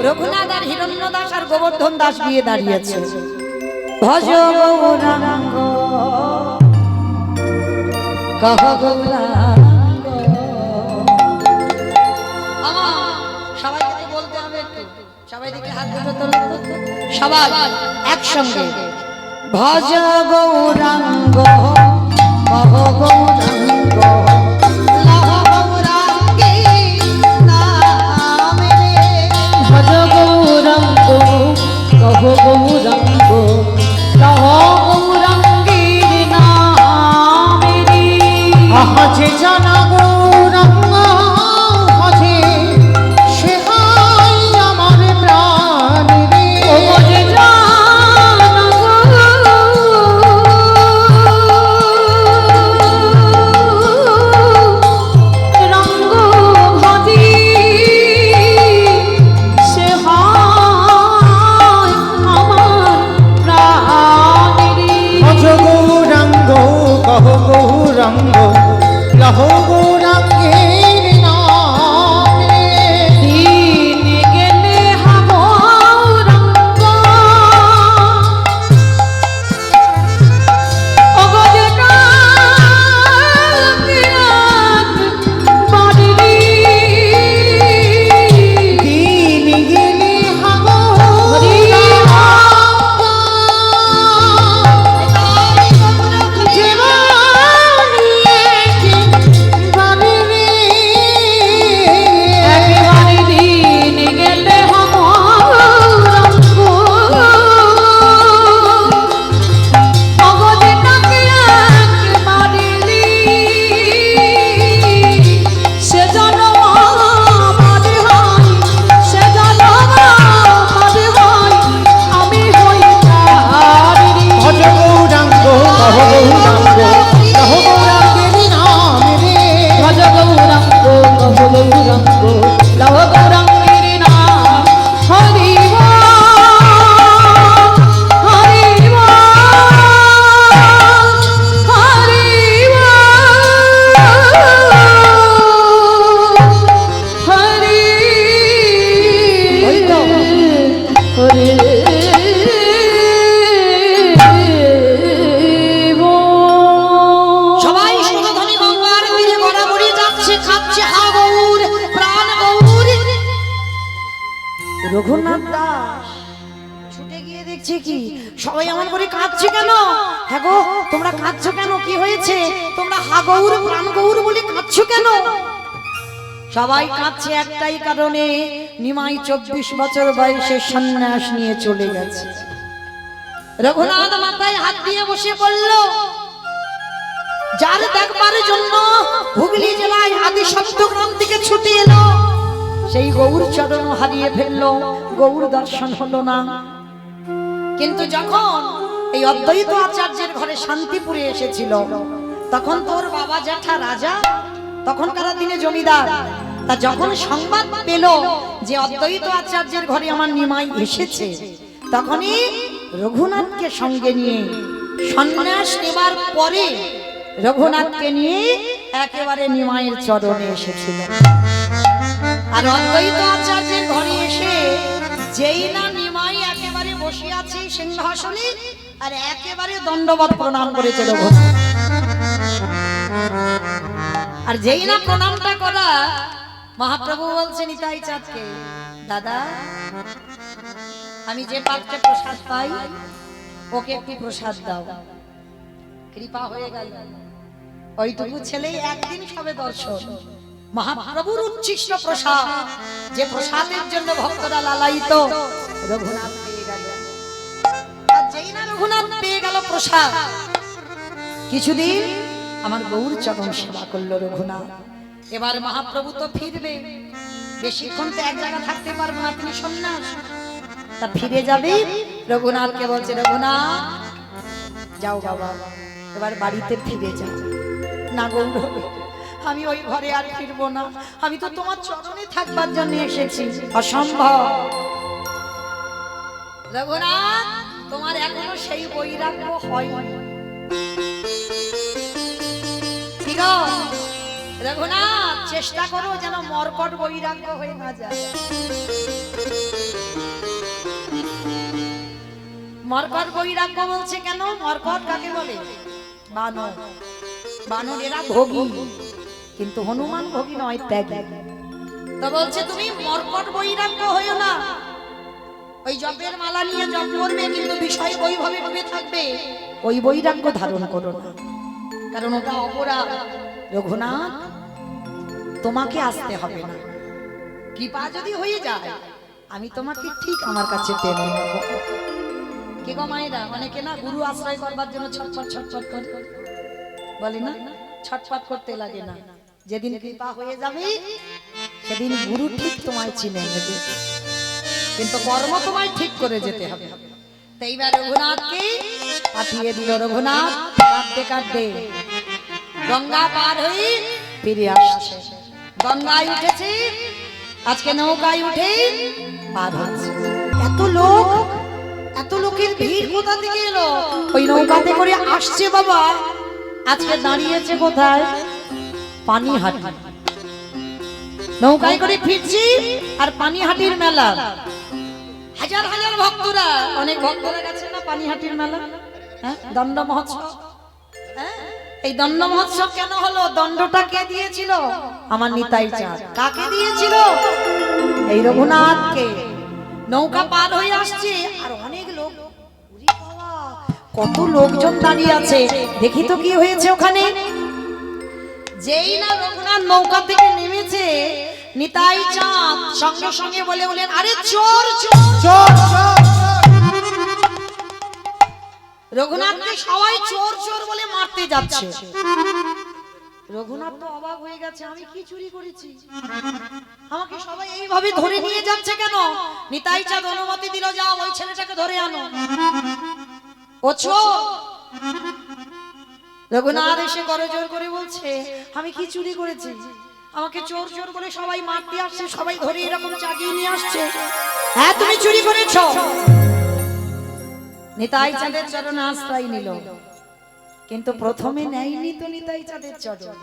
রঘুনাথ আর হিরণ্য দাস আর গোবর্ধন দাস গিয়ে দাঁড়িয়েছে ভজ গৌরাঙ্গ কহ গৌরাঙ্গ সবাইকে বলতে হবে একটু সবাই দিকে হাত দুটো তোলো সবাই একসঙ্গে ভজ গৌরাঙ্গ কহ গৌরাঙ্গ লহ গৌরাঙ্গী নামে ভজ গৌরাঙ্গ কহ গৌরাঙ্গ লহ গৌরাঙ্গীর নামেরি আহাজে জানা গৌরাঙ্গ হাজে সে হাই আমার প্রাণ রে ও যে জানা গো রঙ্গ ভাজি সে হয় আমার প্রাণেরি ভজ গৌরাঙ্গ কহ গৌরাঙ্গ লহ রঘুনাথ দাস ছুটে গিয়ে দেখছে কি সবাই এমন করে কাঁদছে কেন? হ্যাঁ গো, তোমরা কাঁদছো কেন? কি হয়েছে? তোমরা হা গৌর প্রাণ গৌর বলে কাঁদছো কেন? সবাই কাঁদছে একটাই কারণে, নিমাই 24 বছর বয়সে সন্ন্যাস নিয়ে চলে গেছে। রঘুনাথ মাথায় হাত দিয়ে বসে পড়ল। যার দেখবার জন্য হুগলি জেলায় আদি সপ্তগ্রাম থেকে ছুটে এলো, সেই গৌর চরণ হারিয়ে ফেললো, গৌর দর্শন হলো না। কিন্তু যখন এই অদ্বৈত আচার্যের ঘরে শান্তিপুরে এসেছিল, তখন তোর বাবা জ্যাঠা রাজা, তখনকার দিনে জমিদার, তা যখন সংবাদ পেল যে অদ্বৈত আচার্যের ঘরে আমার নিমাই এসেছে, তখনই রঘুনাথকে সঙ্গে নিয়ে সন্ন্যাস নেবার পরে রঘুনাথকে নিয়ে একেবারে নিমাইয়ের চরণে এসেছিল। আর অদ্বৈত আচার্যের ঘরে এসে যেই না নিমাই একেবারে বসে আছে সিংহাসনে, আর একেবারে দণ্ডবত প্রণাম করেছে রঘুনাথ। আর যেই না প্রণামটা করা, মহাপ্রভু বলছে নিতাই চাঁদকে, দাদা আমি যে পাত্রে প্রসাদ পাই ওকে একটু প্রসাদ দাও। কৃপা হয়ে গেল, ওইটুকু ছেলেই একদিন সবে দর্শন। মহাপ্রভুর উচ্ছিষ্ট প্রসাদ, যে প্রসাদের জন্য ভক্তরা লালায়িত, রঘুনাথ পেয়ে গেল। আর যেই না রঘুনাথ পেয়ে গেল প্রসাদ, কিছুদিন আমার গৌর চরণ সেবা করলো রঘুনাথ। এবার মহাপ্রভু তো ফিরবে, বেশিক্ষণ তো এক জায়গা থাকতে পারবো না, তিনি সন্ন্যাস, তা ফিরে যাবে। রঘুনাথকে বলছে, রঘুনাথ যাও বাবা, এবার বাড়িতে ফিরে যাও। না গৌর, আমি ওই ঘরে আর ফিরবো না, আমি তো তোমার চরণে থাকবার জন্য এসেছি, অসম্ভব। রঘুনাথ, তোমার এখনো সেই বৈরাগ্য হয়নি। কি গো রঘুনাথ, চেষ্টা করো যেন মর্কট বৈরাগ্য হয়ে না যায়। মর্কট বৈরাগ্য বলছে কেন? মর্কট কাকে বলে? বানর। বানর এরা ভোগী, কিন্তু হনুমান ভোগী নয়, ত্যাগী। তো বলছে তুমি মর্কট বৈরাগ্য হইও না, ওই জপের মালা নিয়ে জপ করবে কিন্তু বিষয় বৈভবে ডুবে থাকবে, ওই বৈরাগ্য ধারণ করো না, কারণ ওটা অপরাধ। রঘুনাথ, তোমাকে আসতে হবে না, কৃপা যদি হয়ে যায় আমি তোমাকে ঠিক আমার কাছে টেনে নেব। কি গো মায়েরা, অনেকে না গুরু আশ্রয় করবার জন্য ছটফট ছটফট করে, বলে না ছটফট করতে লাগে না, যেদিন কৃপা হয়ে যাবে সেদিন গুরু ঠিক তোমায় চিনে নেবে, কিন্তু কর্ম তোমায় ঠিক করে যেতে হবে। তো এইবার রঘুনাথকে পাঠিয়ে দিল। রঘুনাথ কাঁদতে কাঁদতে গঙ্গা পার হয়ে ফিরে আসছে। গঙ্গায় উঠেছে, আজকে নৌকায় উঠে পার হচ্ছে। এত লোক, এত লোকের ভিড় কোথা থেকে এলো? ওই নৌকাতে করে আসছে বাবা। আজকে দাঁড়িয়েছে কোথায়? পানিহাটি। নৌকায় করে ফিরছি আর পানিহাটির মেলা, হাজার হাজার ভক্তরা, অনেক ভক্তরা গেছে না পানিহাটির মেলা, হ্যাঁ দণ্ড মহোৎসব। হ্যাঁ, এই দণ্ড মহোৎসব কেন হলো? দণ্ডটা কে দিয়েছিল? আমার নিতাই চাঁদ। কাকে দিয়েছিল? এই রঘুনাথকে। নৌকা পার হয়ে আসছে আর অনেক লোক, কত লোকজন দাঁড়িয়ে আছে। দেখি তো কি হয়েছে ওখানে। যেই না রঘুনাথ নৌকা থেকে নেমেছে, নিতাই চাঁদ সঙ্গে সঙ্গে বলে বলেন, আরে চোর চোর চোর। রঘুনাথকে সবাই চোর চোর বলে মারতে যাচ্ছে। রঘুনাথ তো অবাক হয়ে গেছে, আমি কি চুরি করেছি, আমাকে সবাই এইভাবে ধরে নিয়ে যাচ্ছে কেন? নিতাই চাঁদ অনুমতি দিল, যাও ওই ছেলেটাকে ধরে আনো, ও চোর। রঘুনাথ এসে করজোর করে বলছে, আমি কি চুরি করেছি, আমাকে চোর চোর বলে সবাই মারতে আসছে, সবাই ধরে এরকম চাগিয়ে নিয়ে আসছে। হ্যাঁ তুমি চুরি করেছো। নিতাই চাঁদের চরণে আশ্রয় নিল, কিন্তু প্রথমে নেয়নি তো নিতাই চাঁদের চরণ।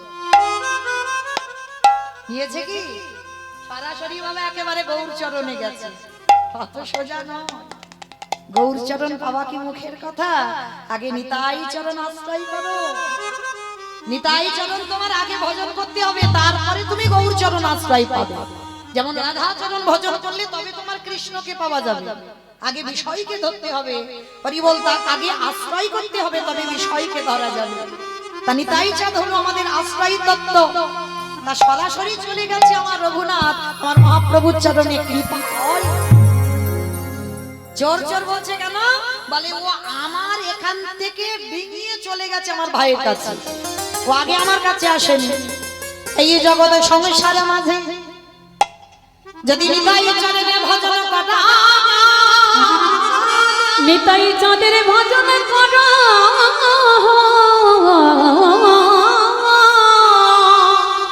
নিয়েছে কি সরাসরি ভাবে একেবারে গৌর চরণে গেছে। কত সোজা নয়, গৌর চরণ পাওয়া কি মুখের কথা? আগে নিতাই চরণ আশ্রয় করো, নিতাই চরণ তোমার আগে ভজন করতে হবে, তারপরে তুমি গৌর চরণ আশ্রয় পাবে। যেমন রাধাচরণ ভজন করলে তবে তোমার কৃষ্ণকে পাওয়া যাবে, আগে বিষয়কে ধরতে হবে। হরি বল, তার আগে আশ্রয় করতে হবে, তবে বিষয়কে ধরা যাবে। তাই তাই চাঁদ হলো আমাদের আশ্রয় তত্ত্ব। তা সরাসরি চলে গেছে আমার রঘুনাথ, আমার মহাপ্রভুর চরণে কৃপা হয়। জোর জোর বলছে কেন? বলে ও আমার এখান থেকে ডিঙিয়ে চলে গেছে আমার ভাইয়ের কাছে, ও আগে আমার কাছে আসেনি। এই জগতের সংসারের মাঝে যদি নিতাই চরণে ভজন করা, নিতাই চাঁদের ভজন করা,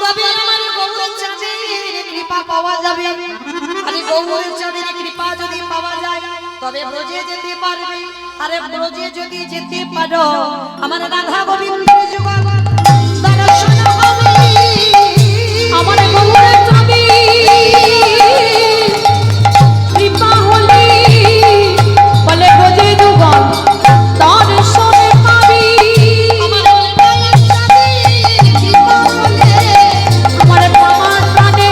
তবে আমার গৌরের চাঁদের কৃপা পাওয়া যাবে। আরে গৌরের চাঁদের কৃপা যদি পাওয়া যায় তবে ব্রজে যেতে পারবে। আরে ব্রজে যদি যেতে পারো আমার রাধা গোবিন্দের যুগল দর্শন হবে। আমার গৌরের চাঁদে কৃপা হলে বলে ব্রজে যুগল দর্শন পাবি। আমার মায়ের চাঁদের কৃপা হলে আমার আমার প্রাণে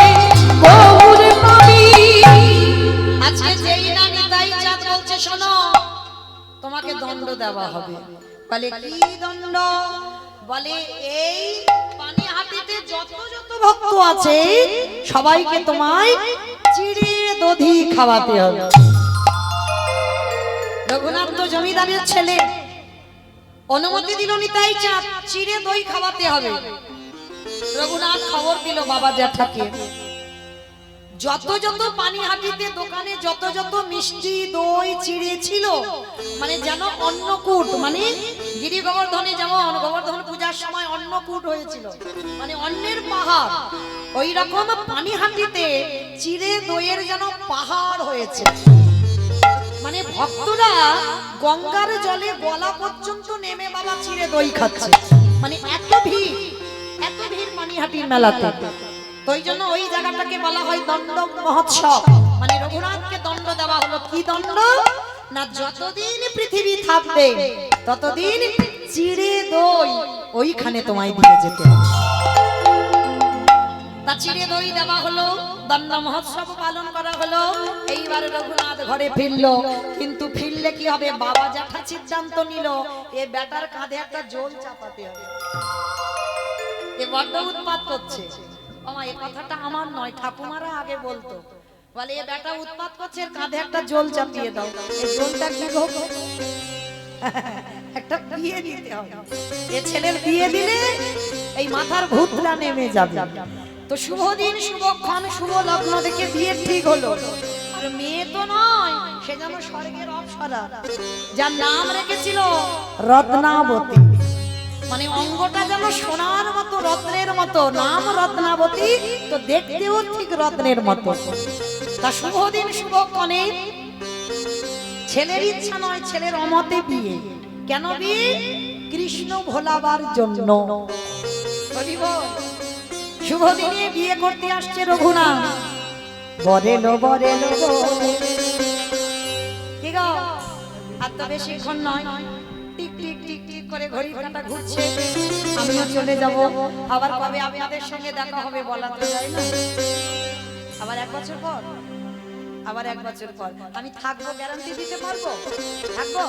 গৌর পাবি। আজকে যেই না নিতাই চাঁদ বলছে শোনো তোমাকে দণ্ড দেওয়া হবে। বলে কি দণ্ড? বলে এই পানিহাটিতে যত যত ভক্ত আছে সবাইকে তোমায় চিড়ে দধি খাওয়াতে হবে। রঘুনাথ তো জমিদারের ছেলে, অনুমতি দিল নিতাই চাঁদ চিড়ে দই খাওয়াতে হবে। রঘুনাথ খবর দিল বাবা জ্যাঠাকে, যত যত পানিহাটিতে দোকানে যত যত মিষ্টি দই চিড়ে ছিল, মানে যেন অন্নকূট, মানে গিরি গোবর্ধনে যেমন গোবর্ধন পূজার সময় অন্নকূট হয়েছিল, মানে অন্নের পাহাড়, ওই রকম পানিহাটিতে চিড়ে দইয়ের যেন পাহাড় হয়েছে। মানে ভক্তরা গঙ্গার জলে গলা পর্যন্ত নেমে বাবা চিড়ে দই খাচ্ছে, মানে এত ভিড় পানিহাটির মেলাতে। তো ওই জন্য ওই জায়গাটাকে বলা হয় দণ্ড মহোৎসব। মানে রঘুনাথকে দণ্ড দেওয়া হলো। কি দণ্ড? না যতদিন পৃথিবী থাকবে ততদিন চিড়ে দই ওইখানে তোমায় দিয়ে যেতে হবে। তা চিড়ে দই দেওয়া হলো, দণ্ড মহোৎসব পালন করা হলো। এইবার রঘুনাথ ঘরে ফিরলো, কিন্তু ফিরলে কি হবে? বাবা জ্যাঠা সিদ্ধান্ত নিল এ বেটার কাঁধে একটা জল চাপাতে হবে। এ বড্ড উৎপাত করছে। আমার এই কথাটা আমার নয়, ঠাকুমারা আগে বলতো, বলে এ বেটা উৎপাত করছে, এর কাঁধে একটা জল চাপিয়ে দাও। এই জলটা কি গো? একটা বিয়ে দিতে হবে। এ ছেলের বিয়ে দিলে এই মাথার ভূতটা নেমে যাবে। তো শুভ দিন, শুভক্ষণ, শুভ লগ্ন দেখে বিয়ে ঠিক হলো। আর মেয়ে তো নয়, সে যেন স্বর্গের অপ্সরা, যার নাম রেখেছিল রত্নাবতী। মানে অঙ্গটা যেন সোনার মতো, রত্নের মতো, নাম রত্নাবতী, তো দেখতেও ঠিক রত্নের মতো। তা শুভ দিন শুভক্ষণে ছেলের ইচ্ছা নয়, ছেলের অমতে বিয়ে। কেন বিয়ে? কৃষ্ণ ভোলাবার জন্য। শুভ দিনে বিয়ে করতে আসছে রঘুনাথ। বরেলো বরেলো কি গো, আর তো বেশিক্ষণ নয়, টিক টিক টিক টিক করে ঘড়ির কাঁটা ঘুরছে। আমিও চলে যাব, আবার কবে আপনাদের সঙ্গে দেখা হবে বলা তো যায় না। আবার 1 বছর পর, আবার 1 বছর পর আমি থাকবো, গ্যারান্টি দিতে পারবো? থাকবো?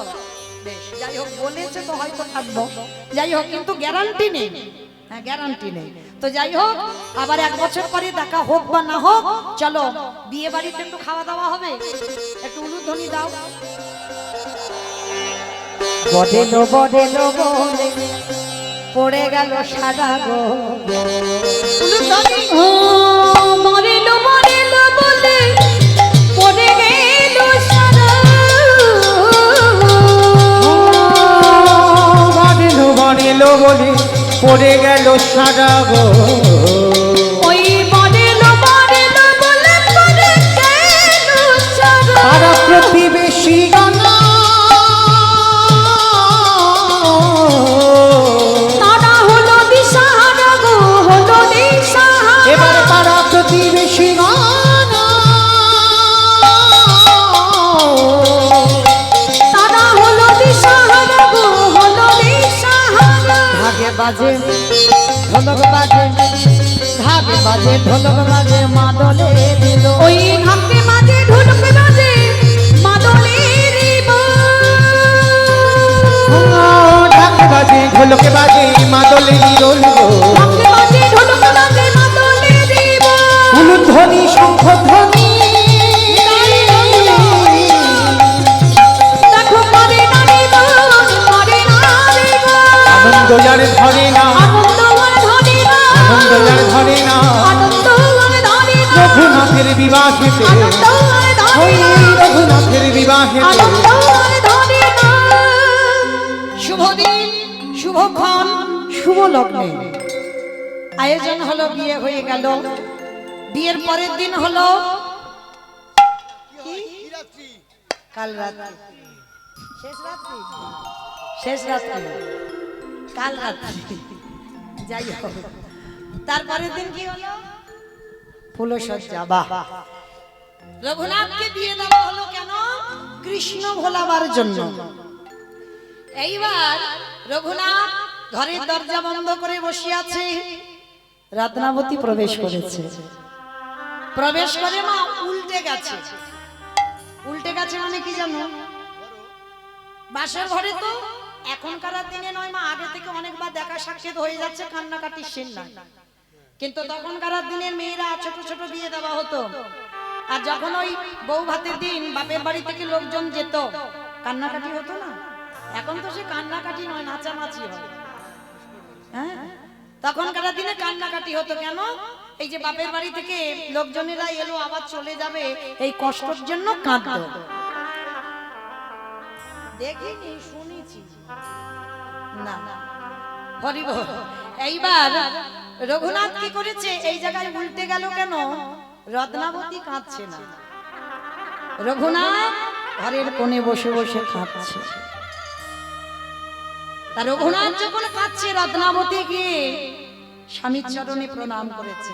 বেশ, যাই হোক, বলেছে তো হয়তো থাকবো। যাই হোক, কিন্তু গ্যারান্টি নেই। হ্যাঁ, গ্যারান্টি নেই। তো যাই হোক, আবার 1 বছর পরে দেখা হোক বা না হোক, চলো বিয়ে বাড়িতে একটু খাওয়া দাওয়া হবে। একটু উলুধ্বনি দাও। বডেলো বডেলো বলে পড়ে গেল সারা গো। উলুধ্বনি। ও মরেলো মরেলো বলে পড়ে গেল সারা। বাড়িলো বাড়িলো বলে পড়ে গেল সারা গো। ওই মরেলো মরেলো বলে পড়ে গেল সারা। তারা প্রতিবেশী গানা, তারা হলো দিশাহারা গো, হলো দিশাহারা। এবার তারা প্রতিবেশী গানা, তারা হলো দিশাহারা গো, হলো দিশাহারা। ভাগে বাজে ঢোলক বাজে, ঘাট বাজে ঢোলক বাজে মাদলে দিল ওই ঘাটে মাঝে ঢোলক বাজে মাদলের ঢাক বাজে ঢোলক বাজে মাদলে রোল গো ঘাটে মাঝে ঢোলক বাজে মাদলের উলুধ্বনি শঙ্খধ্বনি দেখো করে নারী মন করে নারী আনন্দ যার ধরে না আনন্দ আর ধরে না আনন্দ যার ধরে না আনন্দ আর ধরে না রঘুনাথের বিবাহেতে আনন্দ আর ধরে ওই না রঘুনাথের বিবাহেতে আনন্দ আর ধরে না শুভ দিন শুভক্ষণ শুভ লগ্নে আয়োজন হলো, বিয়ে হয়ে গেল। বিয়ের পরের দিন হলো কি? কাল রাত্রি, শেষ রাত্রি, শেষ রাত্রি, কাল রাত্রি, যাই হোক। তারপরের দিন কি হলো? ফুলসজ্জা। বাহ! রঘুনাথকে বিয়ে দেওয়া হলো কেন? কৃষ্ণ ভোলাবার জন্য। এইবার রঘুনাথ ঘরের দরজা বন্ধ করে বসে আছে, রত্নাবতী প্রবেশ করেছে। প্রবেশ করে মা উল্টে গেছে। উল্টে গেছে মানে কি জানো? বাসর ঘরে তো এখনকার দিনে নয় মা, আগে থেকে অনেকবার দেখা সাক্ষাৎ হয়ে যাচ্ছে, কান্নাকাটির সিন না। কিন্তু তখনকার দিনের মেয়েরা ছোট ছোট বিয়ে দেওয়া হতো, আর যখন ওই বউ ভাতের দিন বাপের বাড়ি থেকে লোকজন যেত, কান্নাকাটি হতো না। এখন তো সে কান্নাকাটি নয়, নাচানাচি হয়। হ্যাঁ, তখনকার দিনে কান্নাকাটি হতো কেন? এই যে বাপের বাড়ি থেকে লোকজনেরা এলো আবার চলে যাবে, এই কষ্টের জন্য কাঁদতো। দেখিনি, শুনেছি না। হরি বল। এইবার রঘুনাথ কি করেছে? এই জায়গায় উল্টে গেল কেন? রত্নাবতী কাঁদছে না, রঘুনাথ ঘরের কোণে বসে বসে কাঁদছে। তা রঘুনাথ যখন কাঁদছে, রত্নাবতী গিয়ে স্বামীর চরণে প্রণাম করেছে।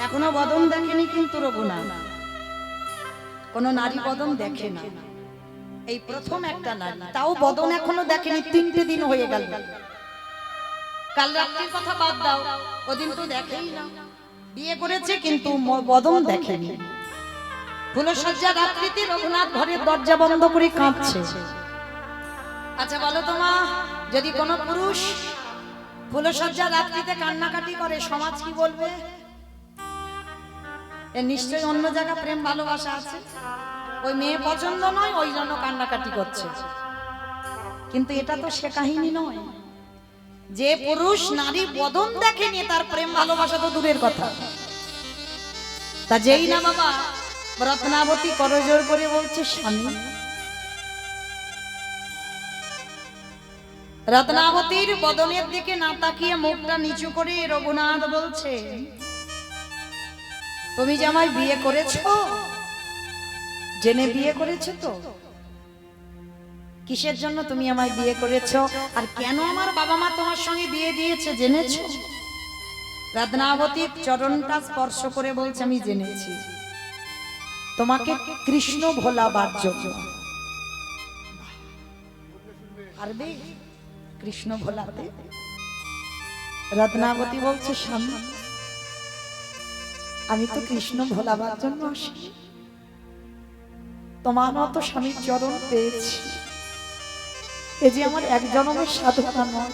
এখনো বদন দেখেনি কিন্তু রঘুনাথ, কোন নারী বদন দেখে না। এই প্রথম একটা নারী, তাও বদন এখনো দেখেনি। 3টে দিন হয়ে গেল। কাল রাত্রির কথা বাদ দাও, ওদিন তো দেখেই না। বিয়ে করেছে কিন্তু বদন দেখেনি। ফুলসজ্জা রাত্রিতে রঘুনাথ ঘরের দরজা বন্ধ করে কাঁদছে। আচ্ছা বলো তো মা, যদি কোনো পুরুষ ফুলসজ্জা রাত্রিতে কান্নাকাটি করে, সমাজ কি বলবে? এর নিশ্চয়ই অন্য জায়গা প্রেম ভালোবাসা আছে, ওই মেয়ে পছন্দ নয়, ওই জন্য কান্নাকাটি করছে। কিন্তু এটা তো সে কাহিনী নয়। যে পুরুষ নারী বদন দেখেনি, তার প্রেম ভালোবাসা তো দূরের কথা। তা যেই না বাবা রত্নাবতী করজোর করে বলছে স্বামী, রত্নাবতীর বদনের দিকে না তাকিয়ে মুখটা নিচু করে রঘুনাথ বলছে, তুমি যে আমায় বিয়ে করেছো, জেনে বিয়ে করেছো তো? কিসের জন্য তুমি আমায় বিয়ে করেছো, আর কেন আমার বাবা মা তোমার সঙ্গে বিয়ে দিয়েছে জেনেছো? রত্নাবতীর চরণটা স্পর্শ করে বলছে, আমি জেনেছি, তোমাকে কৃষ্ণ ভোলাবার জন্য। পারবে কৃষ্ণ ভোলাতে? রত্নাবতী বলছে, স্বামী আমি তো কৃষ্ণ ভোলাবার জন্য আসি, তোমার মতো স্বামীর চরণ পেয়েছি। এই যে আমার এক জন্মের সাধনা নয়,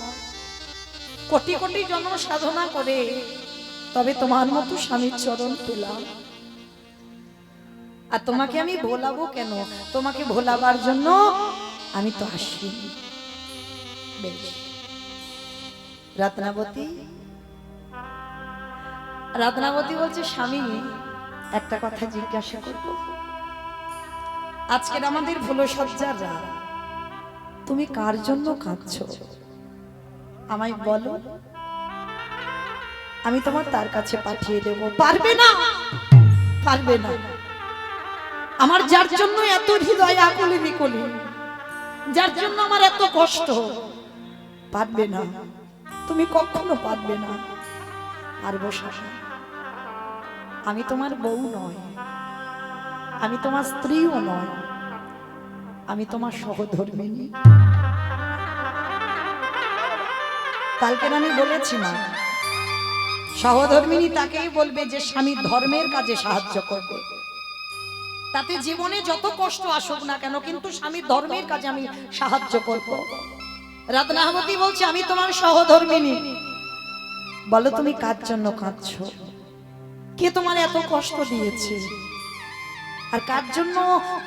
কোটি কোটি জন্ম সাধনা করে তবে তোমার মতো স্বামীর চরণ পেলাম। আর তোমাকে আমি ভোলাবো কেন? তোমাকে ভোলাবার জন্য আমি তো আসি। বেশ। রত্নাবতী রত্নাবতী বলছে, স্বামী একটা কথা জিজ্ঞাসা করব। আজকের আমাদের ফুলসজ্জার রাত, তুমি কার জন্য কাঁদছো আমায় বলো, আমি তোমার তার কাছে পাঠিয়ে দেব। পারবে না, পারবে না। আমার যার জন্য এত হৃদয় আকুলি বিকলি, যার জন্য আমার এত কষ্ট, পারবে না, তুমি কখনো পারবে না। পারবো শাসন, আমি তোমার বউ নয়, আমি তোমার স্ত্রীও নয়, আমি তোমার সহধর্মিণী। কালকে আমি বলেছি মা, সহধর্মিনী তাকেই বলবে যে স্বামীর ধর্মের কাজে সাহায্য করবে, তাতে জীবনে যত কষ্ট আসুক না কেন, কিন্তু স্বামীর ধর্মের কাজে আমি সাহায্য করব। রত্নাবতী বলছে আমি তোমার সহধর্মিনী, বলো তুমি কার জন্য কাঁদছো, কে তোমার এত কষ্ট দিয়েছে, আর কার জন্য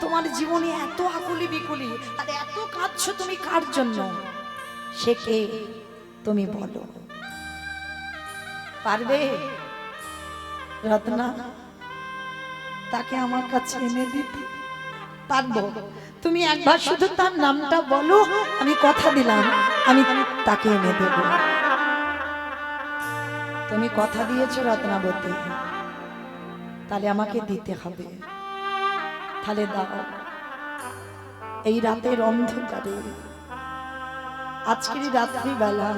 তোমার জীবনে এত আকুলি বিকুলি, আর এত কাঁদছো তুমি কার জন্য, সে কে তুমি বলো। পারবে রত্না তাকে আমার কাছে এনে দিতে? পারবো। তুমি একবার শুধু তার নামটা বলো, আমি কথা দিলাম আমি তাকে এনে দেব। তুমি কথা দিয়েছো রত্নাবতী, তাহলে আমাকে দিতে হবে। তাহলে দাও। এই রাতের অন্ধকারে, আজকের রাত্রি বেলা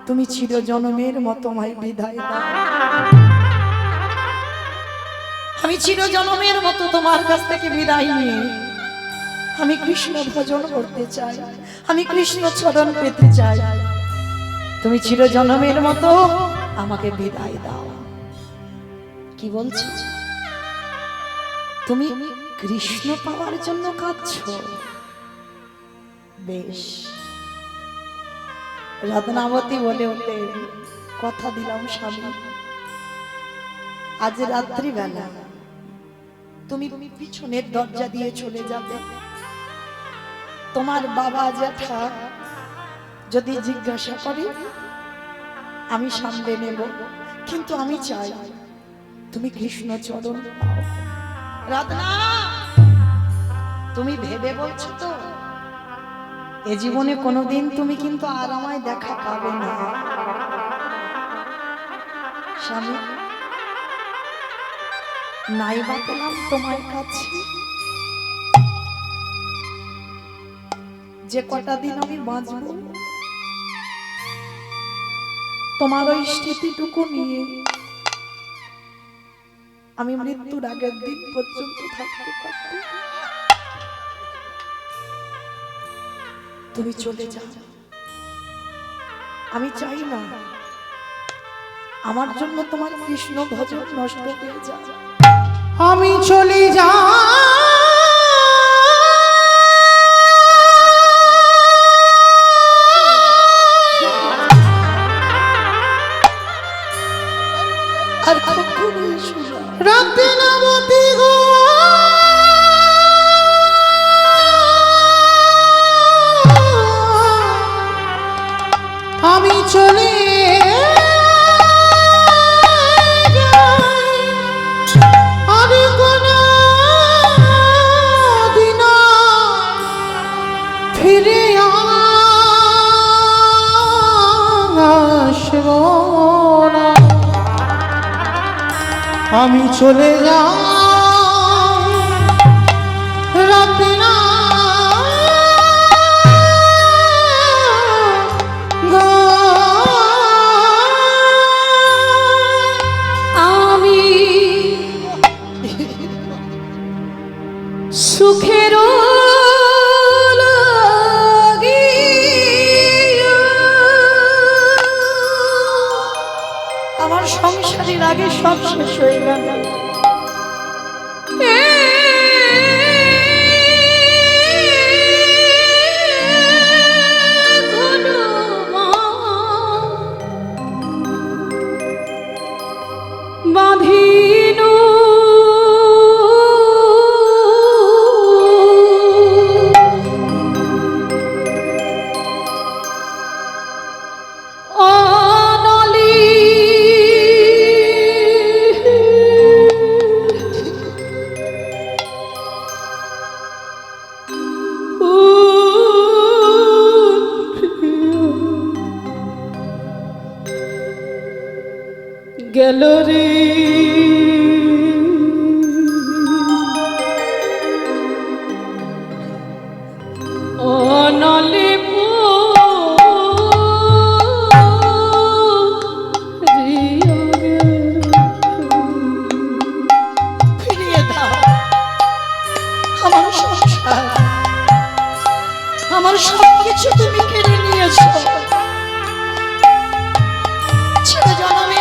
তুমি চিরজনমের মতো আমায় বিদায় দাও। আমি চিরজনমের মতো তোমার কাছ থেকে বিদায় নিয়ে আমি কৃষ্ণ ভজন করতে চাই, আমি কৃষ্ণ চরণ পেতে চাই। তুমি চিরজনমের মতো আমাকে বিদায় দাও। কি বলছো? তুমি কৃষ্ণ পাওয়ার জন্য কাঁদছো? বেশ। রত্নাবতী বলে উঠে, কথা দিলাম স্বামী, আজ রাত্রি বেলা তুমি পিছনের দরজা দিয়ে চলে যাবে। তোমার বাবা জ্যাঠা যদি জিজ্ঞাসা করে আমি সামলে নেব, কিন্তু আমি চাই তুমি কৃষ্ণ চরণ পাও। রত্না, তুমি ভেবে বলছো তো? এ জীবনে কোনোদিন তুমি কিন্তু আর আমায় দেখা পাবে না। স্বামী, নাইবা পেলাম তোমার কাছে, যে কটা দিন আমি বাঁচব তোমার ওই স্মৃতিটুকু নিয়ে আমি মৃত্যুর আগের দিন পর্যন্ত থাকতে পারব। তুমি চলে যাও, আমি চাই না আমার জন্য তোমার কৃষ্ণ ভজন নষ্ট হয়ে যায়। আমি চলে যাই আর কখনো এসো না। রত্নাবতী গো, আমি চলে যাই, আর কোনো দিন ফিরে আসব না। আমি চলে যাই রত্না গো, আমি সুখের আমার সংসারের আগে সব শেষ হয়ে গেল। বাঁধিনু গেল রে অনলে ফিরিয়ে দাও আমার সংসার, আমার সবকিছু তুমি কেড়ে নিয়েছো। ছেড়ে জন্মে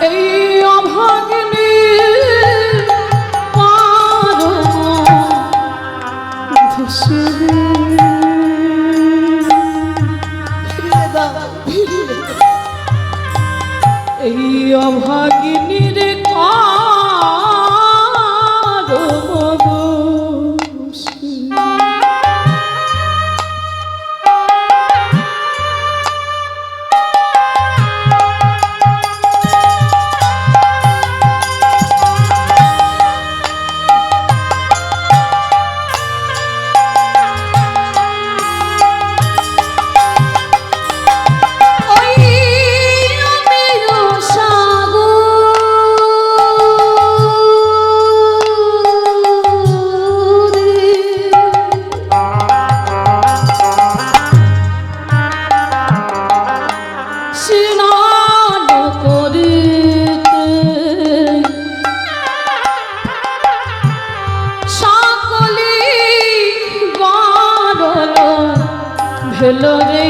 এই অভাগিনী এই অভাগিনীর ভেলো রে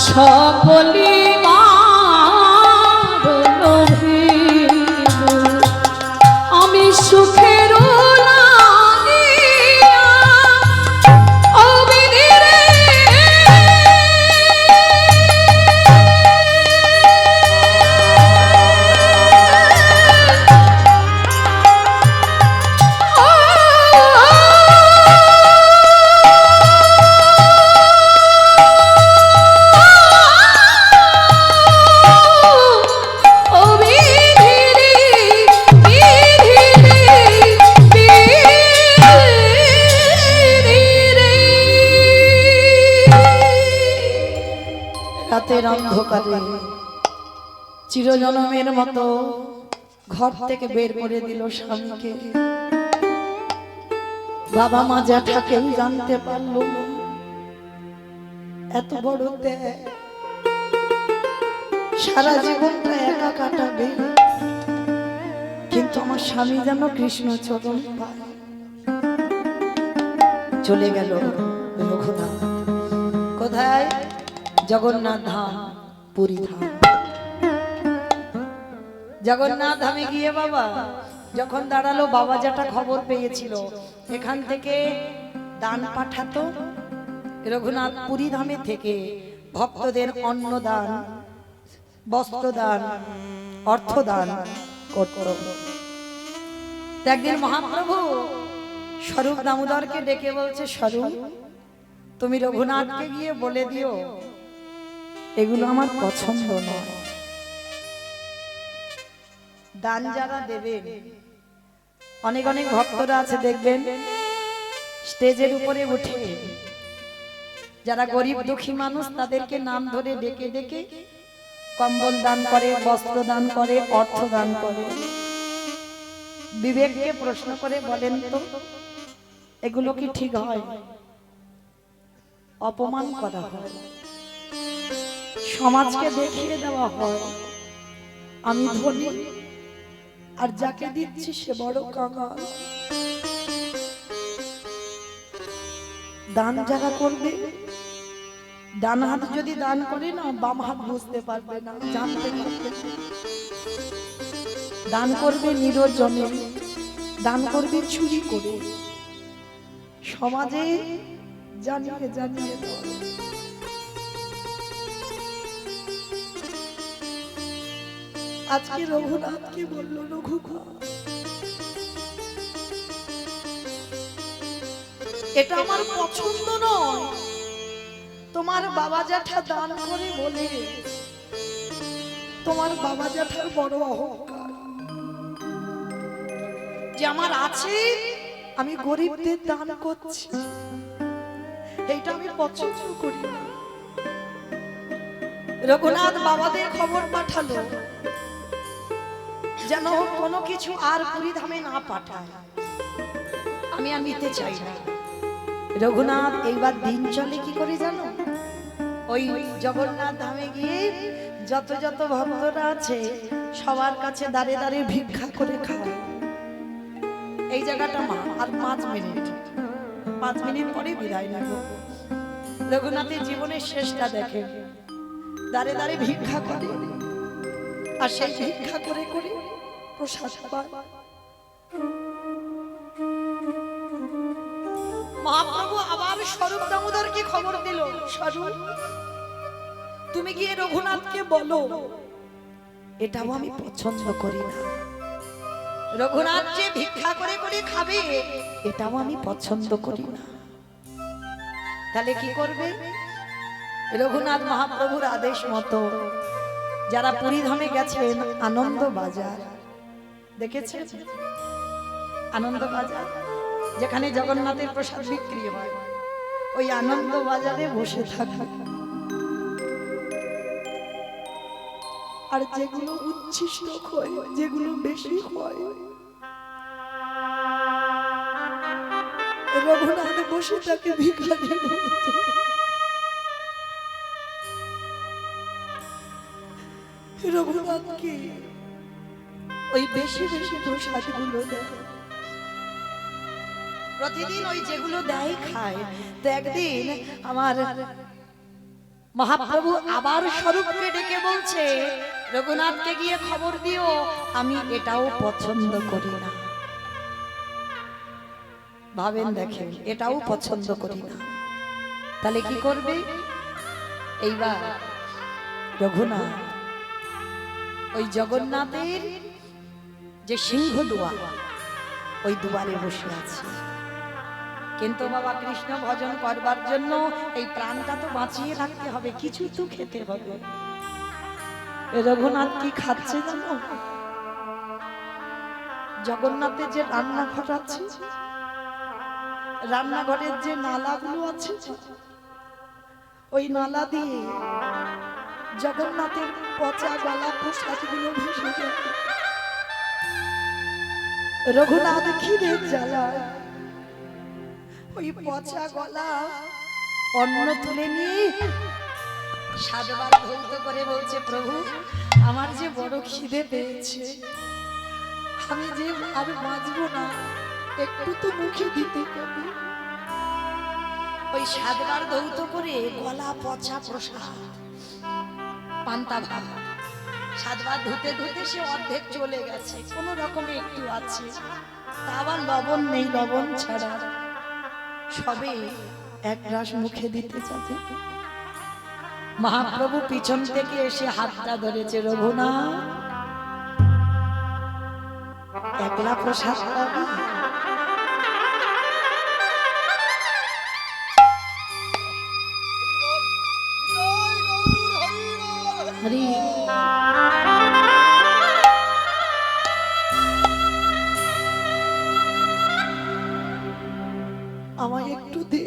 সকলি মারলো ভেলো আমি সুখের লাগিয়া অবিনি রে রাতের অন্ধকারে চিরজনমের মতো ঘর থেকে বের করে দিল স্বামীকে। বাবা মা জ্যাঠা কেউ জানতে পারলো না। এত বড় ত্যাগ, সারা জীবনটা একা কাটাবে, কিন্তু আমার স্বামী যেন কৃষ্ণ চরণ পায়। চলে গেল রঘুনাথ। কোথায়? জগন্নাথ ধাম, পুরী ধাম। জগন্নাথ ধামে গিয়ে বাবা যখন দাঁড়ালো, বাবা যেটা খবর পেয়েছিল এখান থেকে দান পাঠাতো, রঘুনাথ পুরী ধামে থেকে ভক্তদের অন্নদান, বস্ত্রদান, অর্থদান করত। একদিন মহাপ্রভু স্বরূপ দামোদরকে ডেকে বলছে, স্বরূপ তুমি রঘুনাথকে গিয়ে বলে দিও এগুলো আমার পছন্দ নয়। দান যারা দেবেন, অনেক অনেক ভক্তরা আছে দেখবেন স্টেজের উপরে উঠে যারা গরিব দুঃখী মানুষ তাদেরকে নাম ধরে ডেকে ডেকে কম্বল দান করে, বস্ত্র দান করে, অর্থ দান করে। বিবেককে প্রশ্ন করে বলেন তো এগুলো কি ঠিক হয়? অপমান করা হয়, সমাজকে দেখিয়ে দেওয়া হয় আমি ধনী আর যাকে দিচ্ছি সে বড় কাঙাল। দান যারা করবে, ডান হাত যদি দান করে না, বাম হাত বুঝতে পারবে না, জানতে পারবে না। দান করবে নিরজনে, দান করবে চুরি করে, সমাজে জানিয়ে জানিয়ে দেওয়া। আজকে রঘুনাথকে বলল, রঘুখা এটা আমার পছন্দ নয়। তোমার বাবা জ্যাঠা দান করে বলে, তোমার বাবা জ্যাঠার বড় অহংকার যে আমার আছে, আমি গরিবদের দান করছি, এইটা আমি পছন্দ করি না। রঘুনাথ বাবাদের খবর পাঠালো যেন কোনো কিছু আর পুরী ধামে না পাঠায়, আমি আর নিতে চাই না। রঘুনাথ এইবার দিন চলে কি করে জানো? ওই জগন্নাথ ধামে গিয়ে যত যত ভক্তরা আছে সবার কাছে দাঁড়িয়ে দাঁড়িয়ে ভিক্ষা করে খাওয়া। এই জায়গাটা মা আর 5 মিনিট পরে বিদায় নেব। রঘুনাথের জীবনের শেষটা দেখেন। দাঁড়ে দাঁড়ে ভিক্ষা করে, আর সেই ভিক্ষা করে করে প্রসাদ পায়। মহাপ্রভু আবার স্বরূপ দামোদরকে খবর দিল, স্বরূপ তুমি গিয়ে রঘুনাথকে বলো এটাও আমি পছন্দ করি না, রঘুনাথ যে ভিক্ষা করে করে খাবে এটাও আমি পছন্দ করি না। তাহলে কি করবে? রঘুনাথ মহাপ্রভুর আদেশ মতো যারা পুরী ধামে গেছেন আনন্দ বাজার দেখেছেন, আনন্দ বাজার যেখানে জগন্নাথের প্রসাদ বিক্রি হয়, ওই আনন্দ বাজারে বসে থাকা, আর যেগুলো উচ্ছিষ্ট হয়, যেগুলো বেশি হয়, রঘুনাথ বসে থাকে ভিখারির মতো। রঘুনাথকে ওই বেশি বেশি প্রসাদ গুলো দেয়, প্রতিদিন ওই যেগুলো দেয় খায়। তো একদিন আমার মহাপ্রভু আবার স্বরূপকে ডেকে বলছে রঘুনাথকে গিয়ে খবর দিও আমি এটাও পছন্দ করি না। ভাবেন, দেখেন, এটাও পছন্দ করি না। তাহলে কি করবে? এইবার রঘুনাথ ওই জগন্নাথের যে সিংহ দুয়ার, ওই দুয়ারে বসে আছে। কিন্তু বাবা কৃষ্ণ ভজন করবার জন্য এই প্রাণটা তো বাঁচিয়ে রাখতে হবে, কিছু তো খেতে হবে। রঘুনাথ কি খাচ্ছে জানো? জগন্নাথের যে রান্নাঘর আছে, রান্নাঘরের যে নালাগুলো আছে, ওই নালা দিয়ে জগন্নাথের পচা গলা প্রসাদগুলো ভেসে যায়। রঘুনাথ খিদের জ্বালায় ওই পচা গলা অন্ন তুলে নিয়ে সাতবার ধৌত করে বলছে, প্রভু আমার যে বড় খিদে পেয়েছে, আমি যে আর বাঁচবো না, একটু তো মুখে দিতে হবে। ওই সাতবার ধৌত করে গলা পচা প্রসাদ পান্তা ভাত সাতবার ধুতে ধুতে সে অর্ধেক চলে গেছে, কোন রকমে একটু আছে, তা আবার লবণ নেই, লবণ ছাড়া সবে এক গ্রাস মুখে দিতে যাবে। মহাপ্রভু পিছন থেকে এসে হাতটা ধরেছে, রঘুনাথ একলা প্রসাদ পাবি? হরি আমায় একটু দে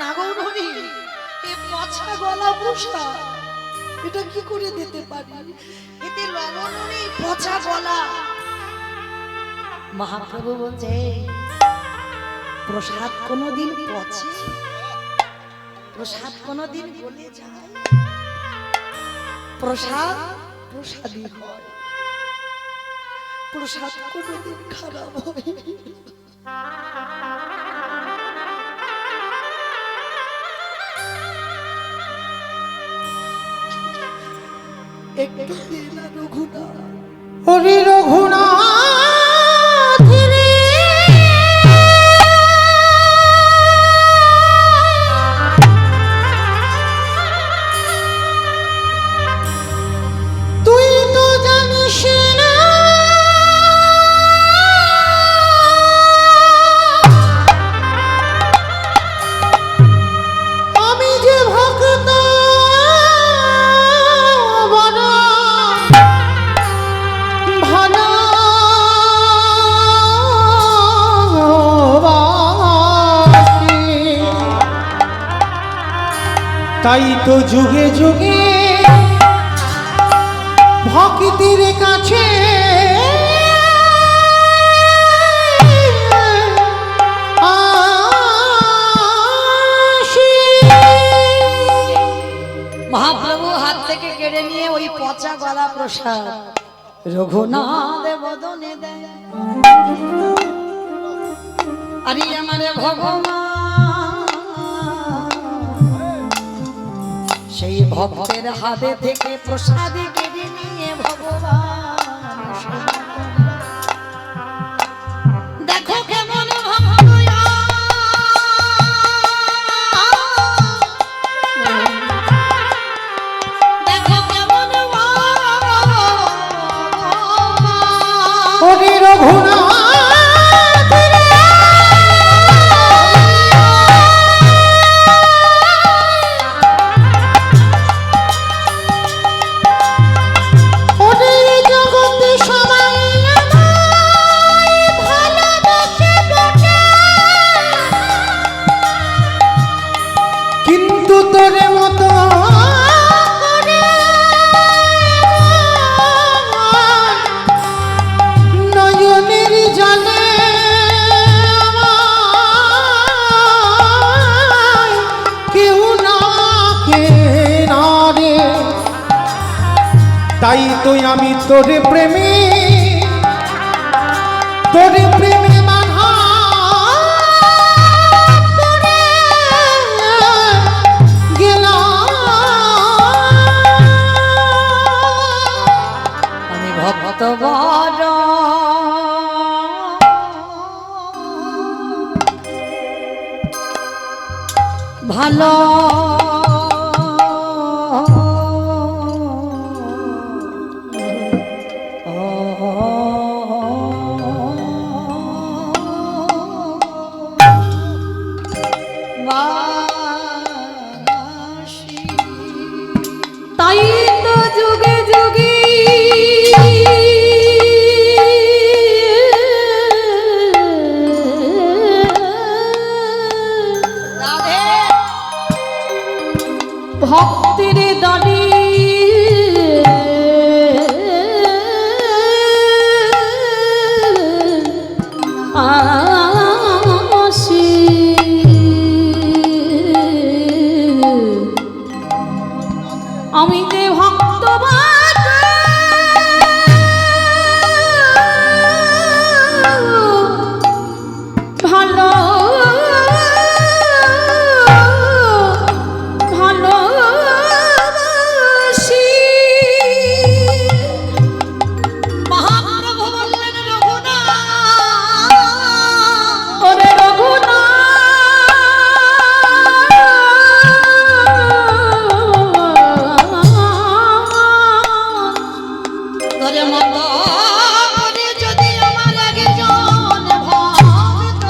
না গো হরি, এ পচা গলা প্রসাদ, এটা কি করে দিতে পারি? এতে লবণ নেই, পচা গলা। মহাপ্রভু বলছে প্রসাদ কোনদিন পচে? প্রসাদ কোনদিন গলে যায়? প্রসাদ প্রসাদই হয়, প্রসাদ কোনদিন খারাপ হয়? একটু দে না রঘুনাথ। হরি রঘুনাথ রে, তুই তো জানিস না আমি যে ভক্ত বড় ভালোবাসি, তাই তো যুগে যুগে ভক্তির কাছে আসি। মহাপ্রভু হাত থেকে কেড়ে নিয়ে ওই পচা গলা প্রসাদ রঘুনাথ বদনে দেয়। আরে আমারে ভগবান সেই ভক্তের হাতে থেকে প্রসাদ কেড়ে নিয়ে ভগবান দেখো কেমন ভক্তয়া দেখো কেমন ওরে রঘুনাথ রে, ওরে জগতে সবাই আমায় ভালোবাসে বটে, কিন্তু তোরে মতো করে নয়নের জলে আমায় কেউ না কে না রে। তাই তো আমি তোরে প্রেমে বাঁধা পড়ে গেলাম। আমি ভক্ত বড় ভালো তাই তো যুগে যুগে ভক্তের দলে আসে আমি যে ভক্তবান ভালো ভালোবাসি। মহাপ্রভু বললেন রঘুনাথ ওরে রঘুনাথ ধরে মত করে যদি আমার একজন ভক্ত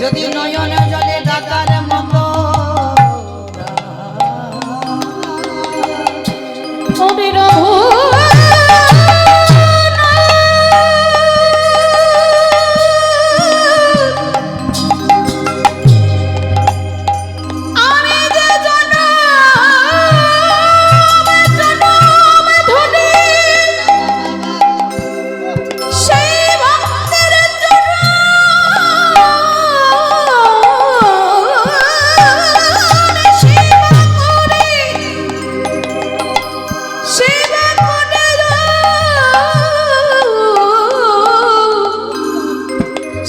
যদি নয়ন জলে ডাকার মতো ওরে রঘুনাথ আমি যে জনম ধরে সেই ভক্তের চরণে সেবা করে সেবা করে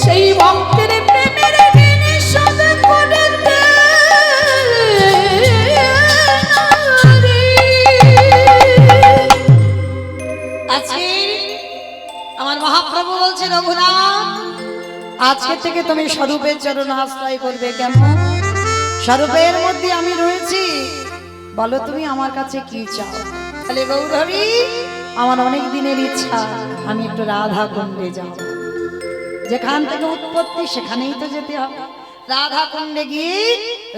সেই ভক্তের প্রেমের ঋণী শোধ করে দে রে। আজকে আমার মহাপ্রভু বলছে রঘুনাথ আজকে থেকে তুমি স্বরূপের চরণ আশ্রয় করবে কেমন স্বরূপের মধ্যে আমি রয়েছি বলো তুমি আমার কাছে কি চাও তাহলে গৌরহরি আমার অনেক দিনের ইচ্ছা আমি একটু রাধা কুণ্ডে যাব যেখান থেকে উৎপত্তি সেখানেই তো যেতে হবে রাধা কুণ্ডে গিয়ে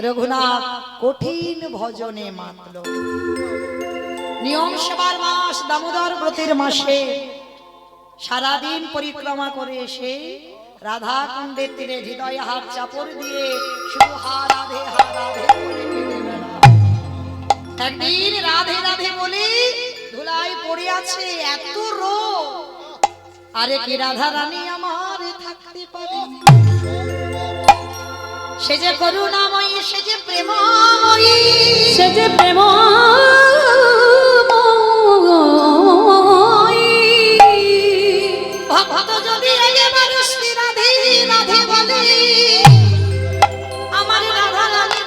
রঘুনাথ কঠিন ভজনে মাতল নিয়ম সেবার মাস দামোদর ব্রতের মাসে সারাদিন পরিক্রমা করে এসে রাধা কুণ্ডের তীরে হৃদয় হাত চাপড় দিয়ে শুধু হা রাধে বলে কেঁদে বেড়ায়। একদিন রাধে রাধে বলে ধুলায় পড়ে আছে এত রোগ আরে কি রাধা রানী আমার থাকতে পারে সে যে করুণাময়ী সে যে প্রেমময়ী সে যে প্রেম ভক্ত যদি একেবারে শ্রী রাধে রাধে বলে আমার রাধা রানী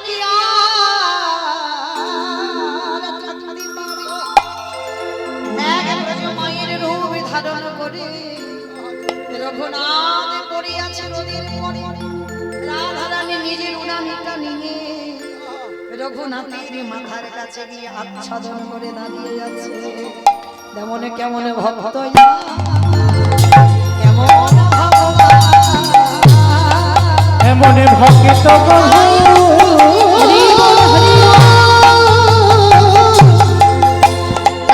রঘুনাথের মাথার কাছে গিয়ে আচ্ছাদন করে দাঁড়িয়ে আছে। তেমন কেমন ভক্ত কেমন ভগবান, এমন ভক্ত বহু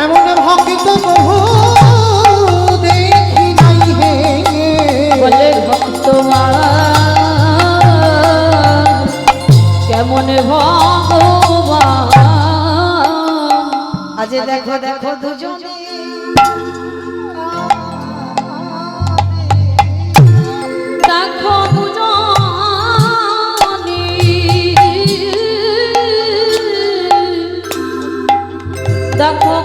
এমন ভক্ত বহু দেখি নাই হে বলে ভক্তমান কেমন ভগবান। আজ দেখো দেখো দুজনে দেখো দুজনে দেখো